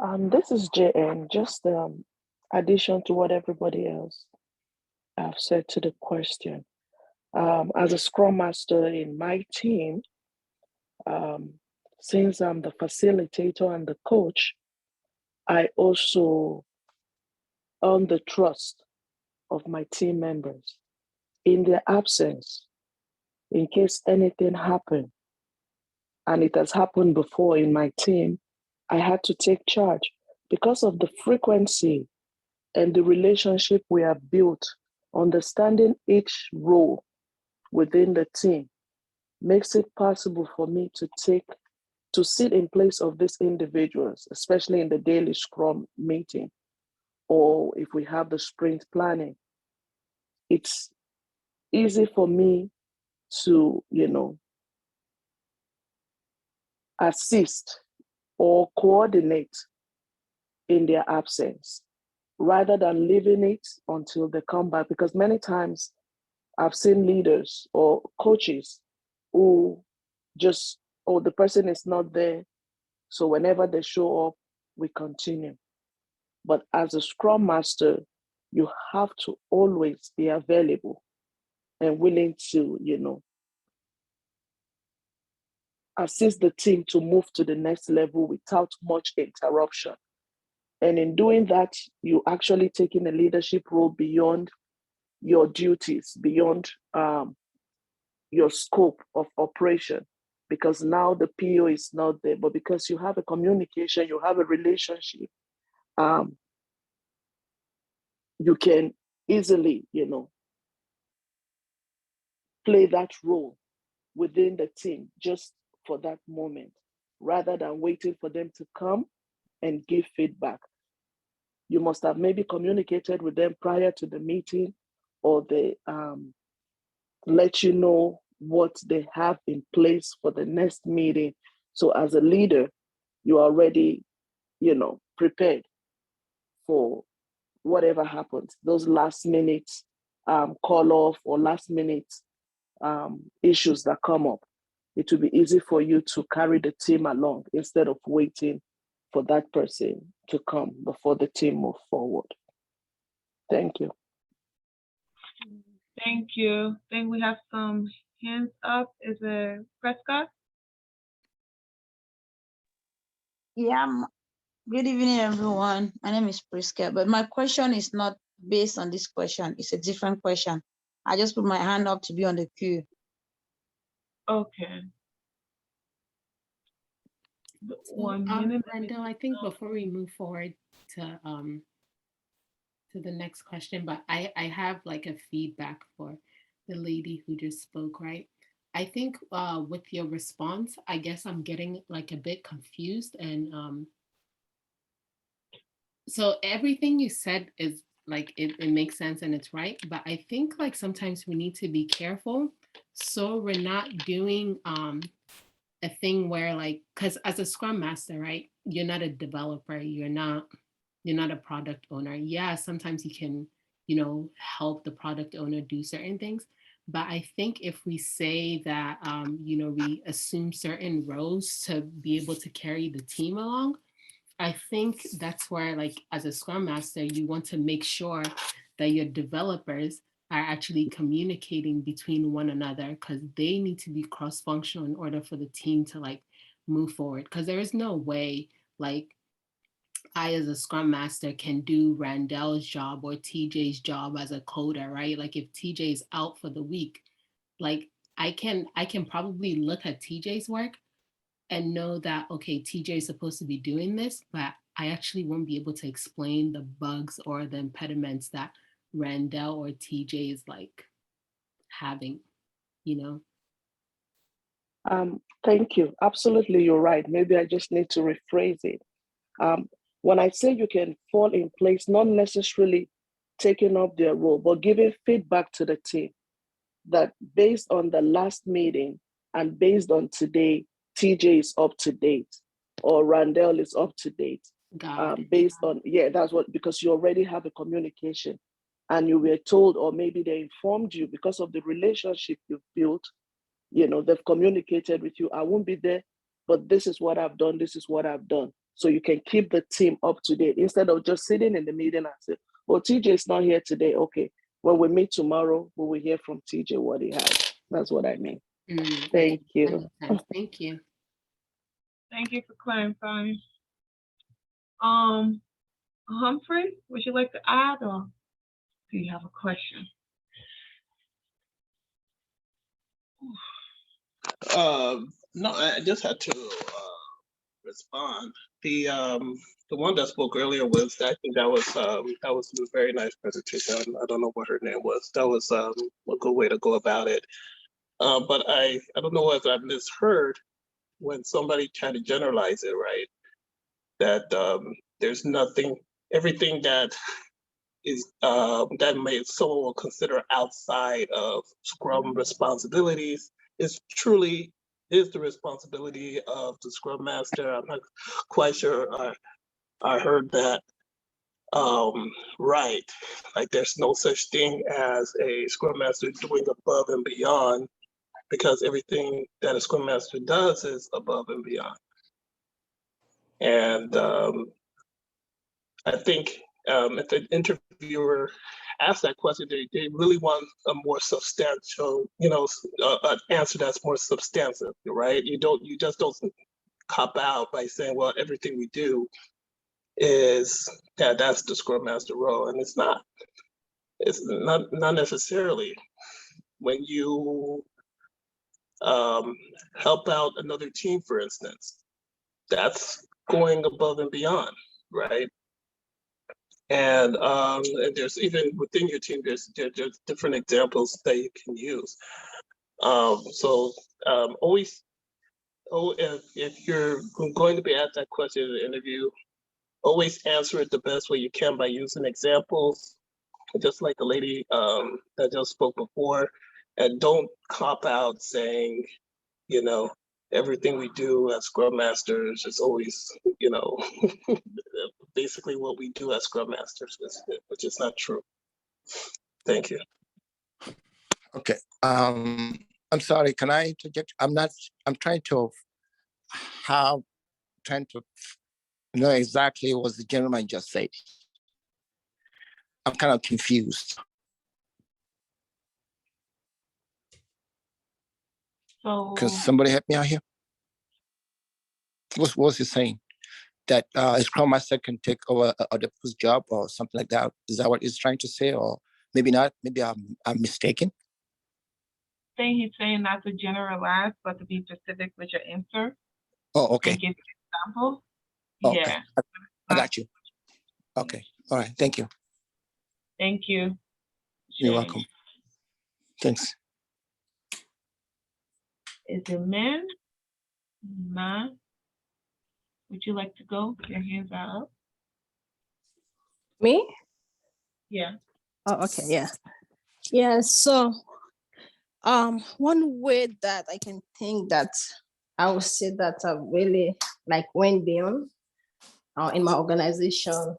This is JN. Just addition to what everybody else have said to the question. As a Scrum Master in my team, since I'm the facilitator and the coach, I also earn the trust of my team members. In their absence, in case anything happened, and it has happened before in my team, I had to take charge because of the frequency and the relationship we have built. Understanding each role within the team makes it possible for me to sit in place of these individuals, especially in the daily Scrum meeting, or if we have the sprint planning. It's easy for me to, assist or coordinate in their absence rather than leaving it until they come back. Because many times I've seen leaders or coaches who just, oh, the person is not there. So whenever they show up, we continue. But as a Scrum Master, you have to always be available and willing to, assist the team to move to the next level without much interruption. And in doing that, you actually taking a leadership role beyond your duties, beyond your scope of operation, because now the PO is not there, but because you have a communication, you have a relationship, you can easily, play that role within the team just for that moment, rather than waiting for them to come and give feedback. You must have maybe communicated with them prior to the meeting, or they let you know what they have in place for the next meeting. So as a leader, you are already, prepared for whatever happens. Those last minute call off or last minute issues that come up. It will be easy for you to carry the team along instead of waiting for that person to come before the team move forward. Thank you.
Thank you. I think we have some hands up. Is it Prescott?
Yeah, good evening, everyone. My name is Priska, but my question is not based on this question. It's a different question. I just put my hand up to be on the queue.
Okay.
So,
1 minute.
Randall, I think before we move forward to the next question, but I have like a feedback for the lady who just spoke, right? I think with your response, I guess I'm getting like a bit confused, and so everything you said is like it makes sense and it's right, but I think like sometimes we need to be careful so we're not doing a thing where like, because as a Scrum Master, right, you're not a developer, you're not a product owner. Yeah, sometimes you can, help the product owner do certain things. But I think if we say that, we assume certain roles to be able to carry the team along, I think that's where, like, as a Scrum Master, you want to make sure that your developers are actually communicating between one another, because they need to be cross-functional in order for the team to like move forward. Because there is no way like I as a Scrum Master can do Randall's job or TJ's job as a coder, right? Like if TJ is out for the week, like I can probably look at TJ's work and know that, okay, TJ is supposed to be doing this, but I actually won't be able to explain the bugs or the impediments that Randall or TJ is like having,
Thank you. Absolutely, you're right. Maybe I just need to rephrase it. When I say you can fall in place, not necessarily taking up their role, but giving feedback to the team that based on the last meeting and based on today, TJ is up to date or Randall is up to date. Based on, that's what, because you already have a communication and you were told, or maybe they informed you because of the relationship you've built, they've communicated with you, I won't be there, but this is what I've done, this is what I've done. so you can keep the team up to date instead of just sitting in the meeting and say, "Oh, TJ is not here today. Okay, when we meet tomorrow, we will hear from TJ what he has." That's what I mean. Thank you.
Thank you.
Thank you for clarifying. Humphrey, would you like to add, or do you have a question?
No, I just had to respond. The one that spoke earlier was, I think that was a very nice presentation. I don't know what her name was. That was a good way to go about it. But I don't know if I misheard when somebody tried to generalize it, right? That there's nothing, everything that is that someone will consider outside of Scrum responsibilities is the responsibility of the Scrum Master. I'm not quite sure I heard that right. Like there's no such thing as a Scrum Master doing above and beyond, because everything that a Scrum Master does is above and beyond. And I think if the interviewer asks that question, they really want a more substantial, an answer that's more substantive, right? You just don't cop out by saying, well, everything we do is that's the Scrum Master role, and it's not. It's not necessarily. When you help out another team, for instance, that's going above and beyond, right? And there's even within your team, there's different examples that you can use. Always, if you're going to be asked that question in the interview, always answer it the best way you can by using examples, just like the lady that just spoke before, and don't cop out saying, everything we do as Scrum Masters is always, basically what we do as Scrum Masters, which is not true. Thank you.
Okay. I'm sorry. Can I interject? I'm trying to know exactly what the gentleman just said. I'm kind of confused.
So
can somebody help me out here? What was he saying? That a Scrum Master can take over other people's job or something like that? Is that what he's trying to say? Or maybe not? Maybe I'm mistaken.
I think he's saying not to generalize, but to be specific with your answer.
Oh, okay.
And give examples.
Oh,
Yeah.
okay. I got you. Okay. All right. Thank you.
Thank you.
You're welcome. Thanks.
Is it man? Ma? Would you like to go? Your hands are up.
Me?
Yeah.
Oh, okay, yeah. Yeah, so one way that I can think that I would say that I really went beyond in my organization.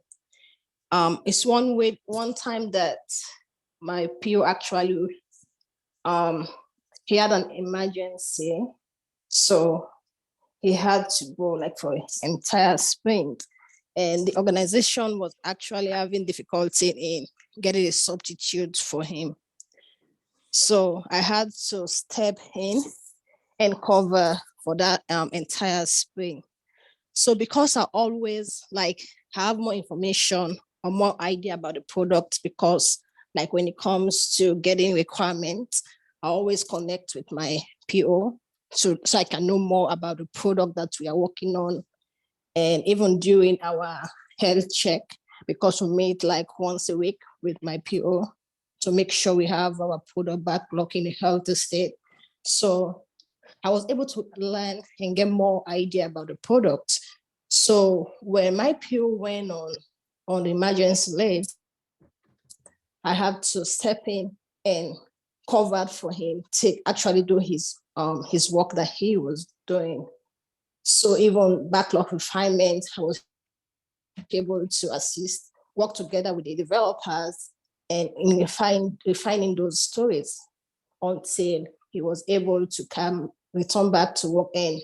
It's one time that my PO actually he had an emergency, so he had to go for an entire sprint, and the organization was actually having difficulty in getting a substitute for him. So I had to step in and cover for that entire sprint. So because I always have more information or more idea about the product, because when it comes to getting requirements, I always connect with my PO so I can know more about the product that we are working on. And even during our health check, because we meet once a week with my PO to make sure we have our product backlog in a healthy state. So I was able to learn and get more idea about the product. So when my PO went on the emergency leave, I had to step in and cover for him to actually do his work that he was doing. So even backlog refinement, I was able to assist, work together with the developers and in refining those stories until he was able to return back to work, and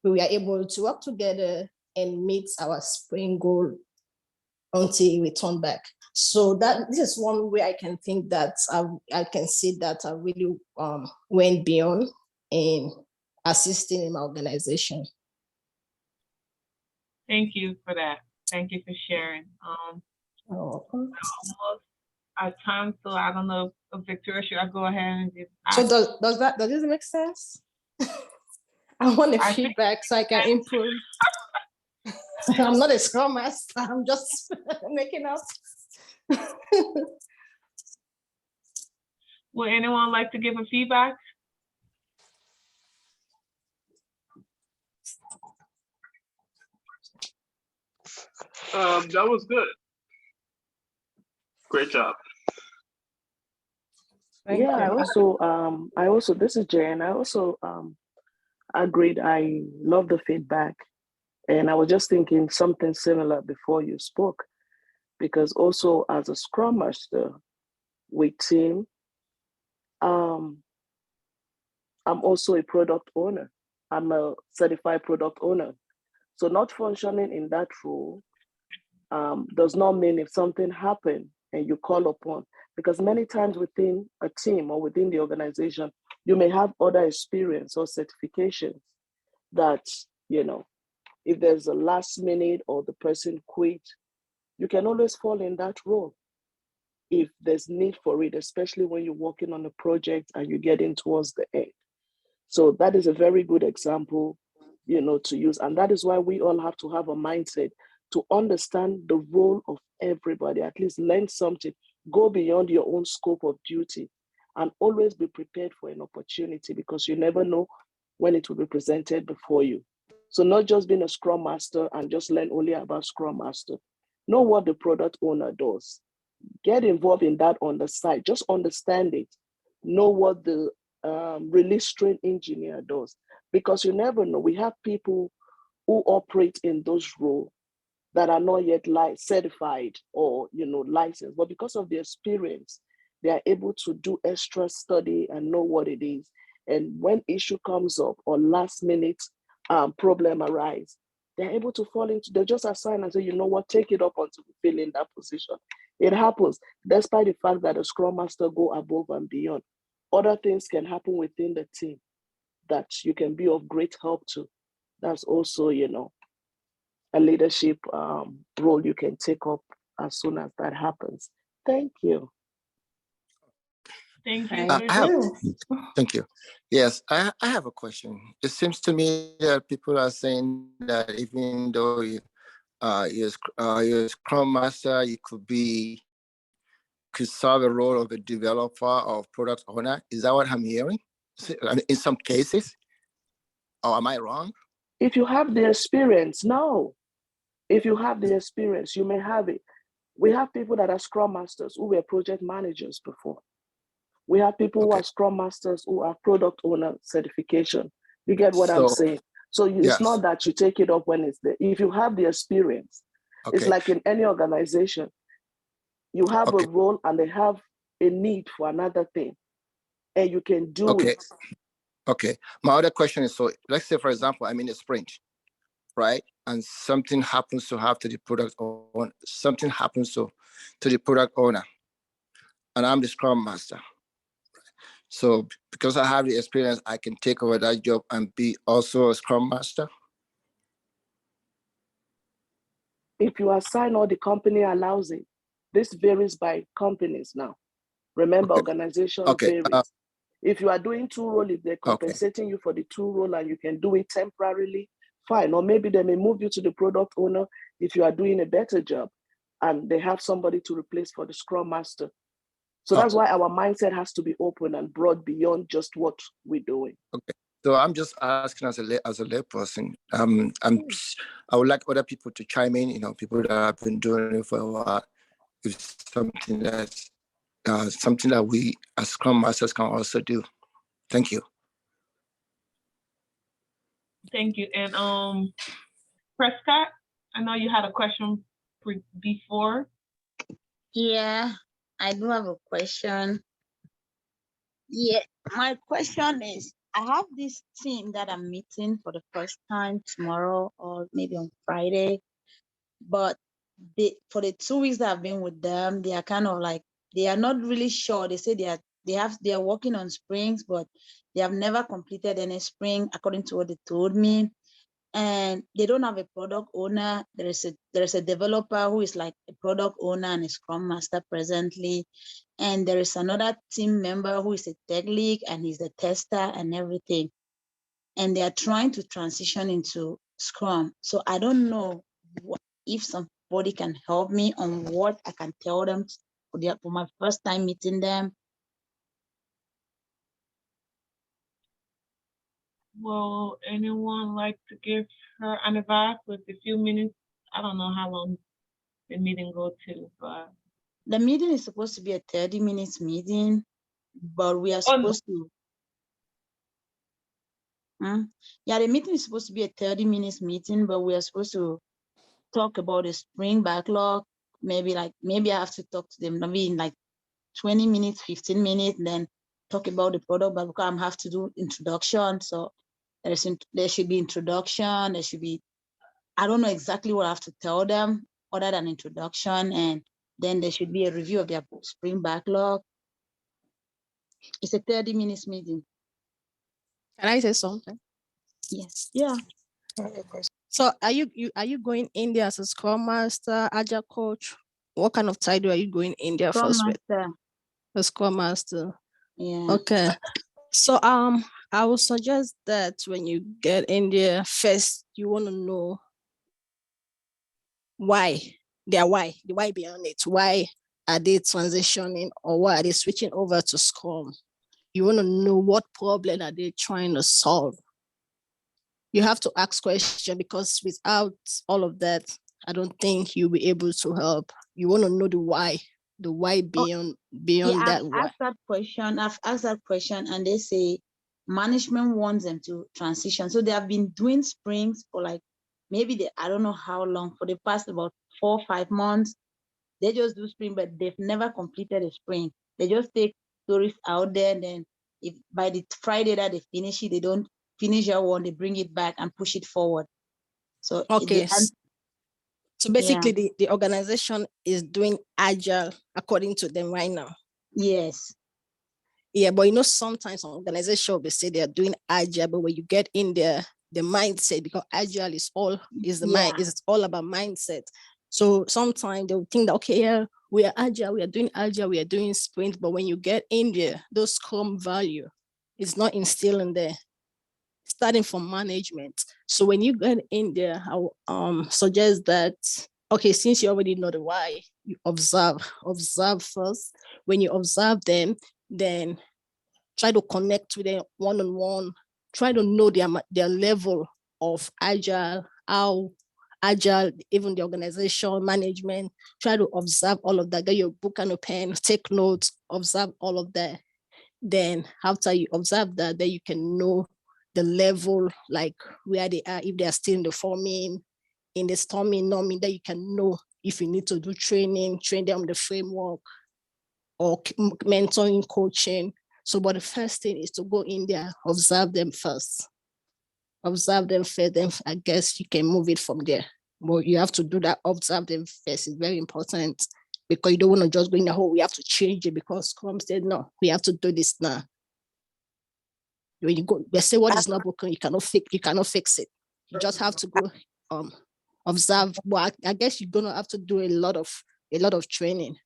we were able to work together and meet our sprint goal until we turn back. So this is one way I can think that I can see that I really went beyond in assisting in my organization.
Thank you for that. Thank you for sharing. Almost our time, so I don't know if Victoria, should I go ahead and just ask?
So does this make sense? I want a feedback so I can improve. I'm not a Scrum Master. I'm just making up.
Would anyone like to give a feedback?
That was good. Great job.
Yeah, I also, this is Jen. I also agreed. I love the feedback. And I was just thinking something similar before you spoke, because also as a Scrum Master with team, I'm also a product owner. I'm a certified product owner. So not functioning in that role does not mean if something happened and you call upon, because many times within a team or within the organization, you may have other experience or certifications that, if there's a last minute or the person quit, you can always fall in that role if there's need for it, especially when you're working on a project and you're getting towards the end. So that is a very good example, to use. And that is why we all have to have a mindset to understand the role of everybody, at least learn something, go beyond your own scope of duty, and always be prepared for an opportunity, because you never know when it will be presented before you. So not just being a Scrum Master and just learn only about Scrum Master. Know what the product owner does. Get involved in that on the side. Just understand it. Know what the release train engineer does, because you never know. We have people who operate in those roles that are not yet certified or licensed, but because of the experience, they are able to do extra study and know what it is. And when issue comes up or last minute problem arise, they're able to fall into. They just assign and say, you know what, take it up until we fill in that position. It happens, despite the fact that the Scrum Master go above and beyond. Other things can happen within the team that you can be of great help to. That's also, a leadership role you can take up as soon as that happens. Thank you.
Thank you.
Thank you. Yes, I have a question. It seems to me that people are saying that even though you're a Scrum Master, you could serve a role of a developer or product owner. Is that what I'm hearing? In some cases, or am I wrong?
If you have the experience, no. If you have the experience, you may have it. We have people that are Scrum Masters who were project managers before. We have people who are Scrum Masters who are product owner certification. You get what I'm saying? So it's not that you take it up when it's there. If you have the experience, it's like in any organization, you have a role and they have a need for another thing, and you can do it.
Okay. My other question is, so let's say, for example, I'm in a sprint, right? And something happens to have to the product owner, something happens to the product owner, and I'm the Scrum Master. So because I have the experience, I can take over that job and be also a Scrum Master.
If you assign or the company allows it, this varies by companies now. Remember, organization varies. If you are doing two roles, if they're compensating you for the two role and you can do it temporarily, fine. Or maybe they may move you to the product owner if you are doing a better job and they have somebody to replace for the Scrum Master. So that's why our mindset has to be open and broad beyond just what we're doing.
Okay. So I'm just asking as a lay person. I would like other people to chime in. People that have been doing it for a while. It's something that we as Scrum Masters can also do. Thank you.
Thank you. And Prescott, I know you had a question before.
Yeah, I do have a question. Yeah, my question is, I have this team that I'm meeting for the first time tomorrow or maybe on Friday, but for the 2 weeks that I've been with them, they are kind of like, they are not really sure. They say they are working on sprints, but they have never completed any sprint according to what they told me. And they don't have a product owner. There is a developer who is like a product owner and a scrum master presently. And there is another team member who is a tech lead and he's the tester and everything. And they are trying to transition into Scrum. So I don't know if somebody can help me on what I can tell them for my first time meeting them.
Will anyone like to give her an advice with a few minutes? I don't know how long the meeting go to, but
the meeting is supposed to be a 30 minutes meeting, but we are supposed to. Yeah, the meeting is supposed to be a 30 minutes meeting, but we are supposed to talk about the spring backlog. Maybe I have to talk to them maybe in like 20 minutes, 15 minutes, then talk about the product, but because I have to do introduction. So there should be introduction, there should be, I don't know exactly what I have to tell them other than introduction, and then there should be a review of their spring backlog. It's a 30 minutes meeting.
Can I say something?
Yes. Yeah.
So are you going in there as a Scrum Master, Agile coach? What kind of title are you going in there
Scrum
first with?
Master.
A Scrum Master.
Yeah.
Okay. So I would suggest that when you get in there, first you want to know why. The why beyond it. Why are they transitioning or why are they switching over to Scrum? You want to know what problem are they trying to solve. You have to ask questions because without all of that, I don't think you'll be able to help. You want to know the why beyond
yeah,
that
I've
why.
I've asked that question and they say management wants them to transition. So they have been doing sprints for like maybe I don't know how long, for the past about 4 or 5 months. They just do sprint, but they've never completed a sprint. They just take stories out there, and then if by the Friday that they finish it, they don't finish your one, they bring it back and push it forward. So
okay. So basically the organization is doing agile according to them right now.
Yes.
Yeah, but sometimes organizations will say they are doing agile, but when you get in there, the mindset, because agile is all about mindset. So sometimes they'll think that, okay, yeah, we are agile, we are doing sprint, but when you get in there, those Scrum value is not instilled in there, starting from management. So when you get in there, I will suggest that, okay, since you already know the why, you observe first. When you observe them, then try to connect with them one-on-one, try to know their level of agile, how agile, even the organization management, try to observe all of that, get your book and a pen, take notes, observe all of that. Then after you observe that, then you can know the level, like where they are, if they are still in the forming, in the storming, norming, that you can know if you need to do train them on the framework or mentoring, coaching. So, but the first thing is to go in there, observe them first. Then I guess you can move it from there. But you have to do that, observe them first. It's very important because you don't want to just go in the hole, we have to change it because Scrum said, no, we have to do this now. When you go, they say what is not broken, you cannot fix it. You just have to go observe. But I guess you're gonna have to do a lot of training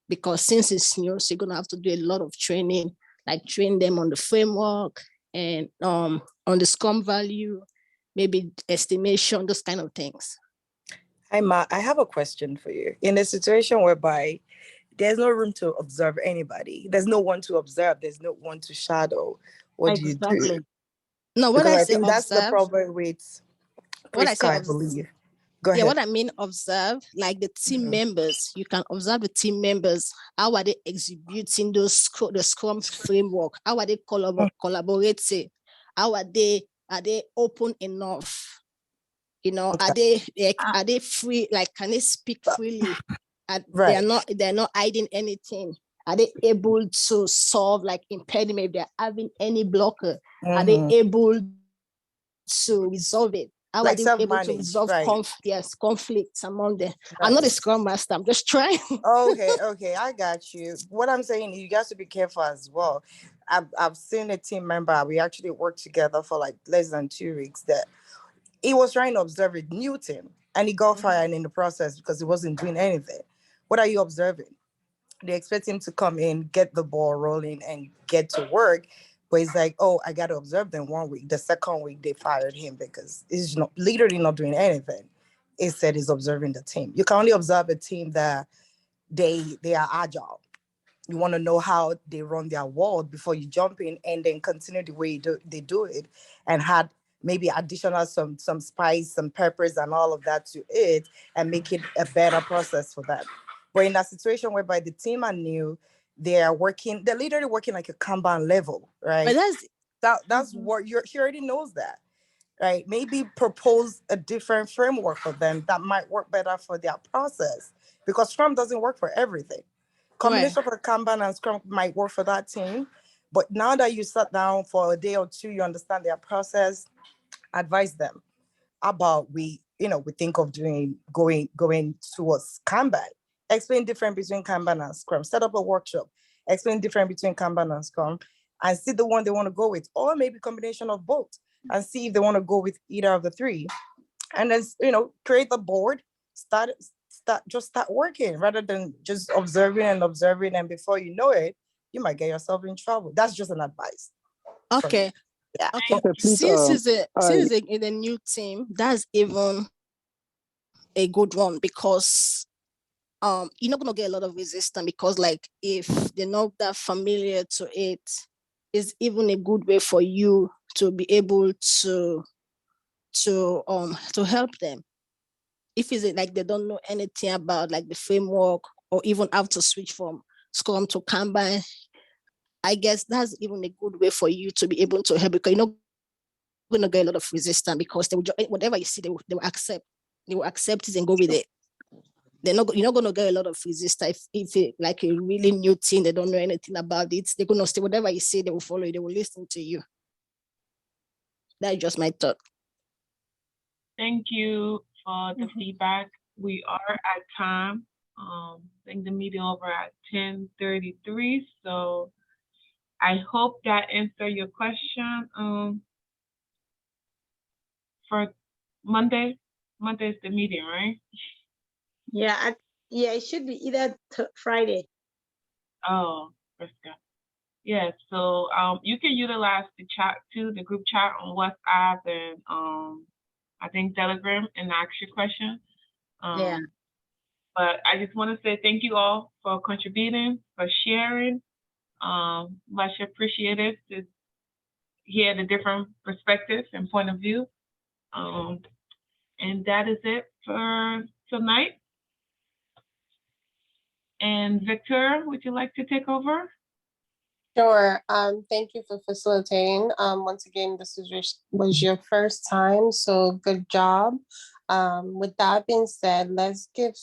because since it's new, so you're gonna have to do a lot of training, like train them on the framework and on the Scrum value, maybe estimation, those kind of things.
Hi, Ma. I have a question for you. In a situation whereby there's no room to observe anybody, there's no one to observe, there's no one to shadow, what do you do?
No, what
because
I
I
say
think that's the
observe.
problem with
What I say,
I believe. Go ahead.
What I mean observe, like the team members, you can observe the team members. How are they executing the Scrum framework? How are they collaborating? How are they open enough? Are they free? Like, can they speak freely? They're not hiding anything. Are they able to solve like impediment if they're having any blocker? Are they
Mhm.
able to resolve it? How
Like
are they able to
self-manage,
resolve
right?
conflicts among them? I'm not a
Right.
scrum master. I'm just trying.
Okay, I got you. What I'm saying, you got to be careful as well. I've seen a team member. We actually worked together for like less than 2 weeks. That he was trying to observe a new team, and he got fired in the process because he wasn't doing anything. What are you observing? They expect him to come in, get the ball rolling, and get to work. But he's like, oh, I got to observe them 1 week. The second week, they fired him because he's not literally not doing anything. Instead, he's observing the team. You can only observe a team that they are agile. You want to know how they run their world before you jump in, and then continue the way they do it, and had maybe additional some spice, some peppers, and all of that to it, and make it a better process for them. But in a situation whereby the team are new, they're literally working like a Kanban level, right?
But
That's what he already knows that, right? Maybe propose a different framework for them that might work better for their process, because Scrum doesn't work for everything. Combination of a Kanban and Scrum might work for that team, but now that you sat down for a day or two, you understand their process, advise them about we think of going towards Kanban. Explain difference between Kanban and Scrum. Set up a workshop. Explain difference between Kanban and Scrum, and see the one they want to go with, or maybe combination of both, and see if they want to go with either of the three. And then create the board. Start working rather than just observing, and before you know it, you might get yourself in trouble. That's just an advice.
Okay.
Yeah.
Okay.
please,
Since
I
it's in a new team, that's even a good one, because you're not gonna get a lot of resistance, because like if they're not that familiar to it, it's even a good way for you to be able to help them. If it's like they don't know anything about like the framework, or even how to switch from Scrum to Kanban, I guess that's even a good way for you to be able to help, because you're not going to get a lot of resistance, because they will whatever you see, they will accept. They will accept it and go with it. You're not going to get a lot of resistance if it like a really new thing, they don't know anything about it. They're going to say whatever you say, they will follow you, they will listen to you. That's just my thought.
Thank you for the feedback. We are at time. I think the meeting over at 10:33. So I hope that answered your question. For Monday. Monday is the meeting, right?
Yeah, it should be either Friday.
Oh, Frisca. Yeah, so you can utilize the chat too, the group chat on WhatsApp and I think Telegram, and ask your question.
Yeah.
But I just want to say thank you all for contributing, for sharing. Much appreciated to hear the different perspectives and point of view. And that is it for tonight. And Victor, would you like to take over?
Sure. Thank you for facilitating. Once again, this was your first time, so good job. With that being said, let's give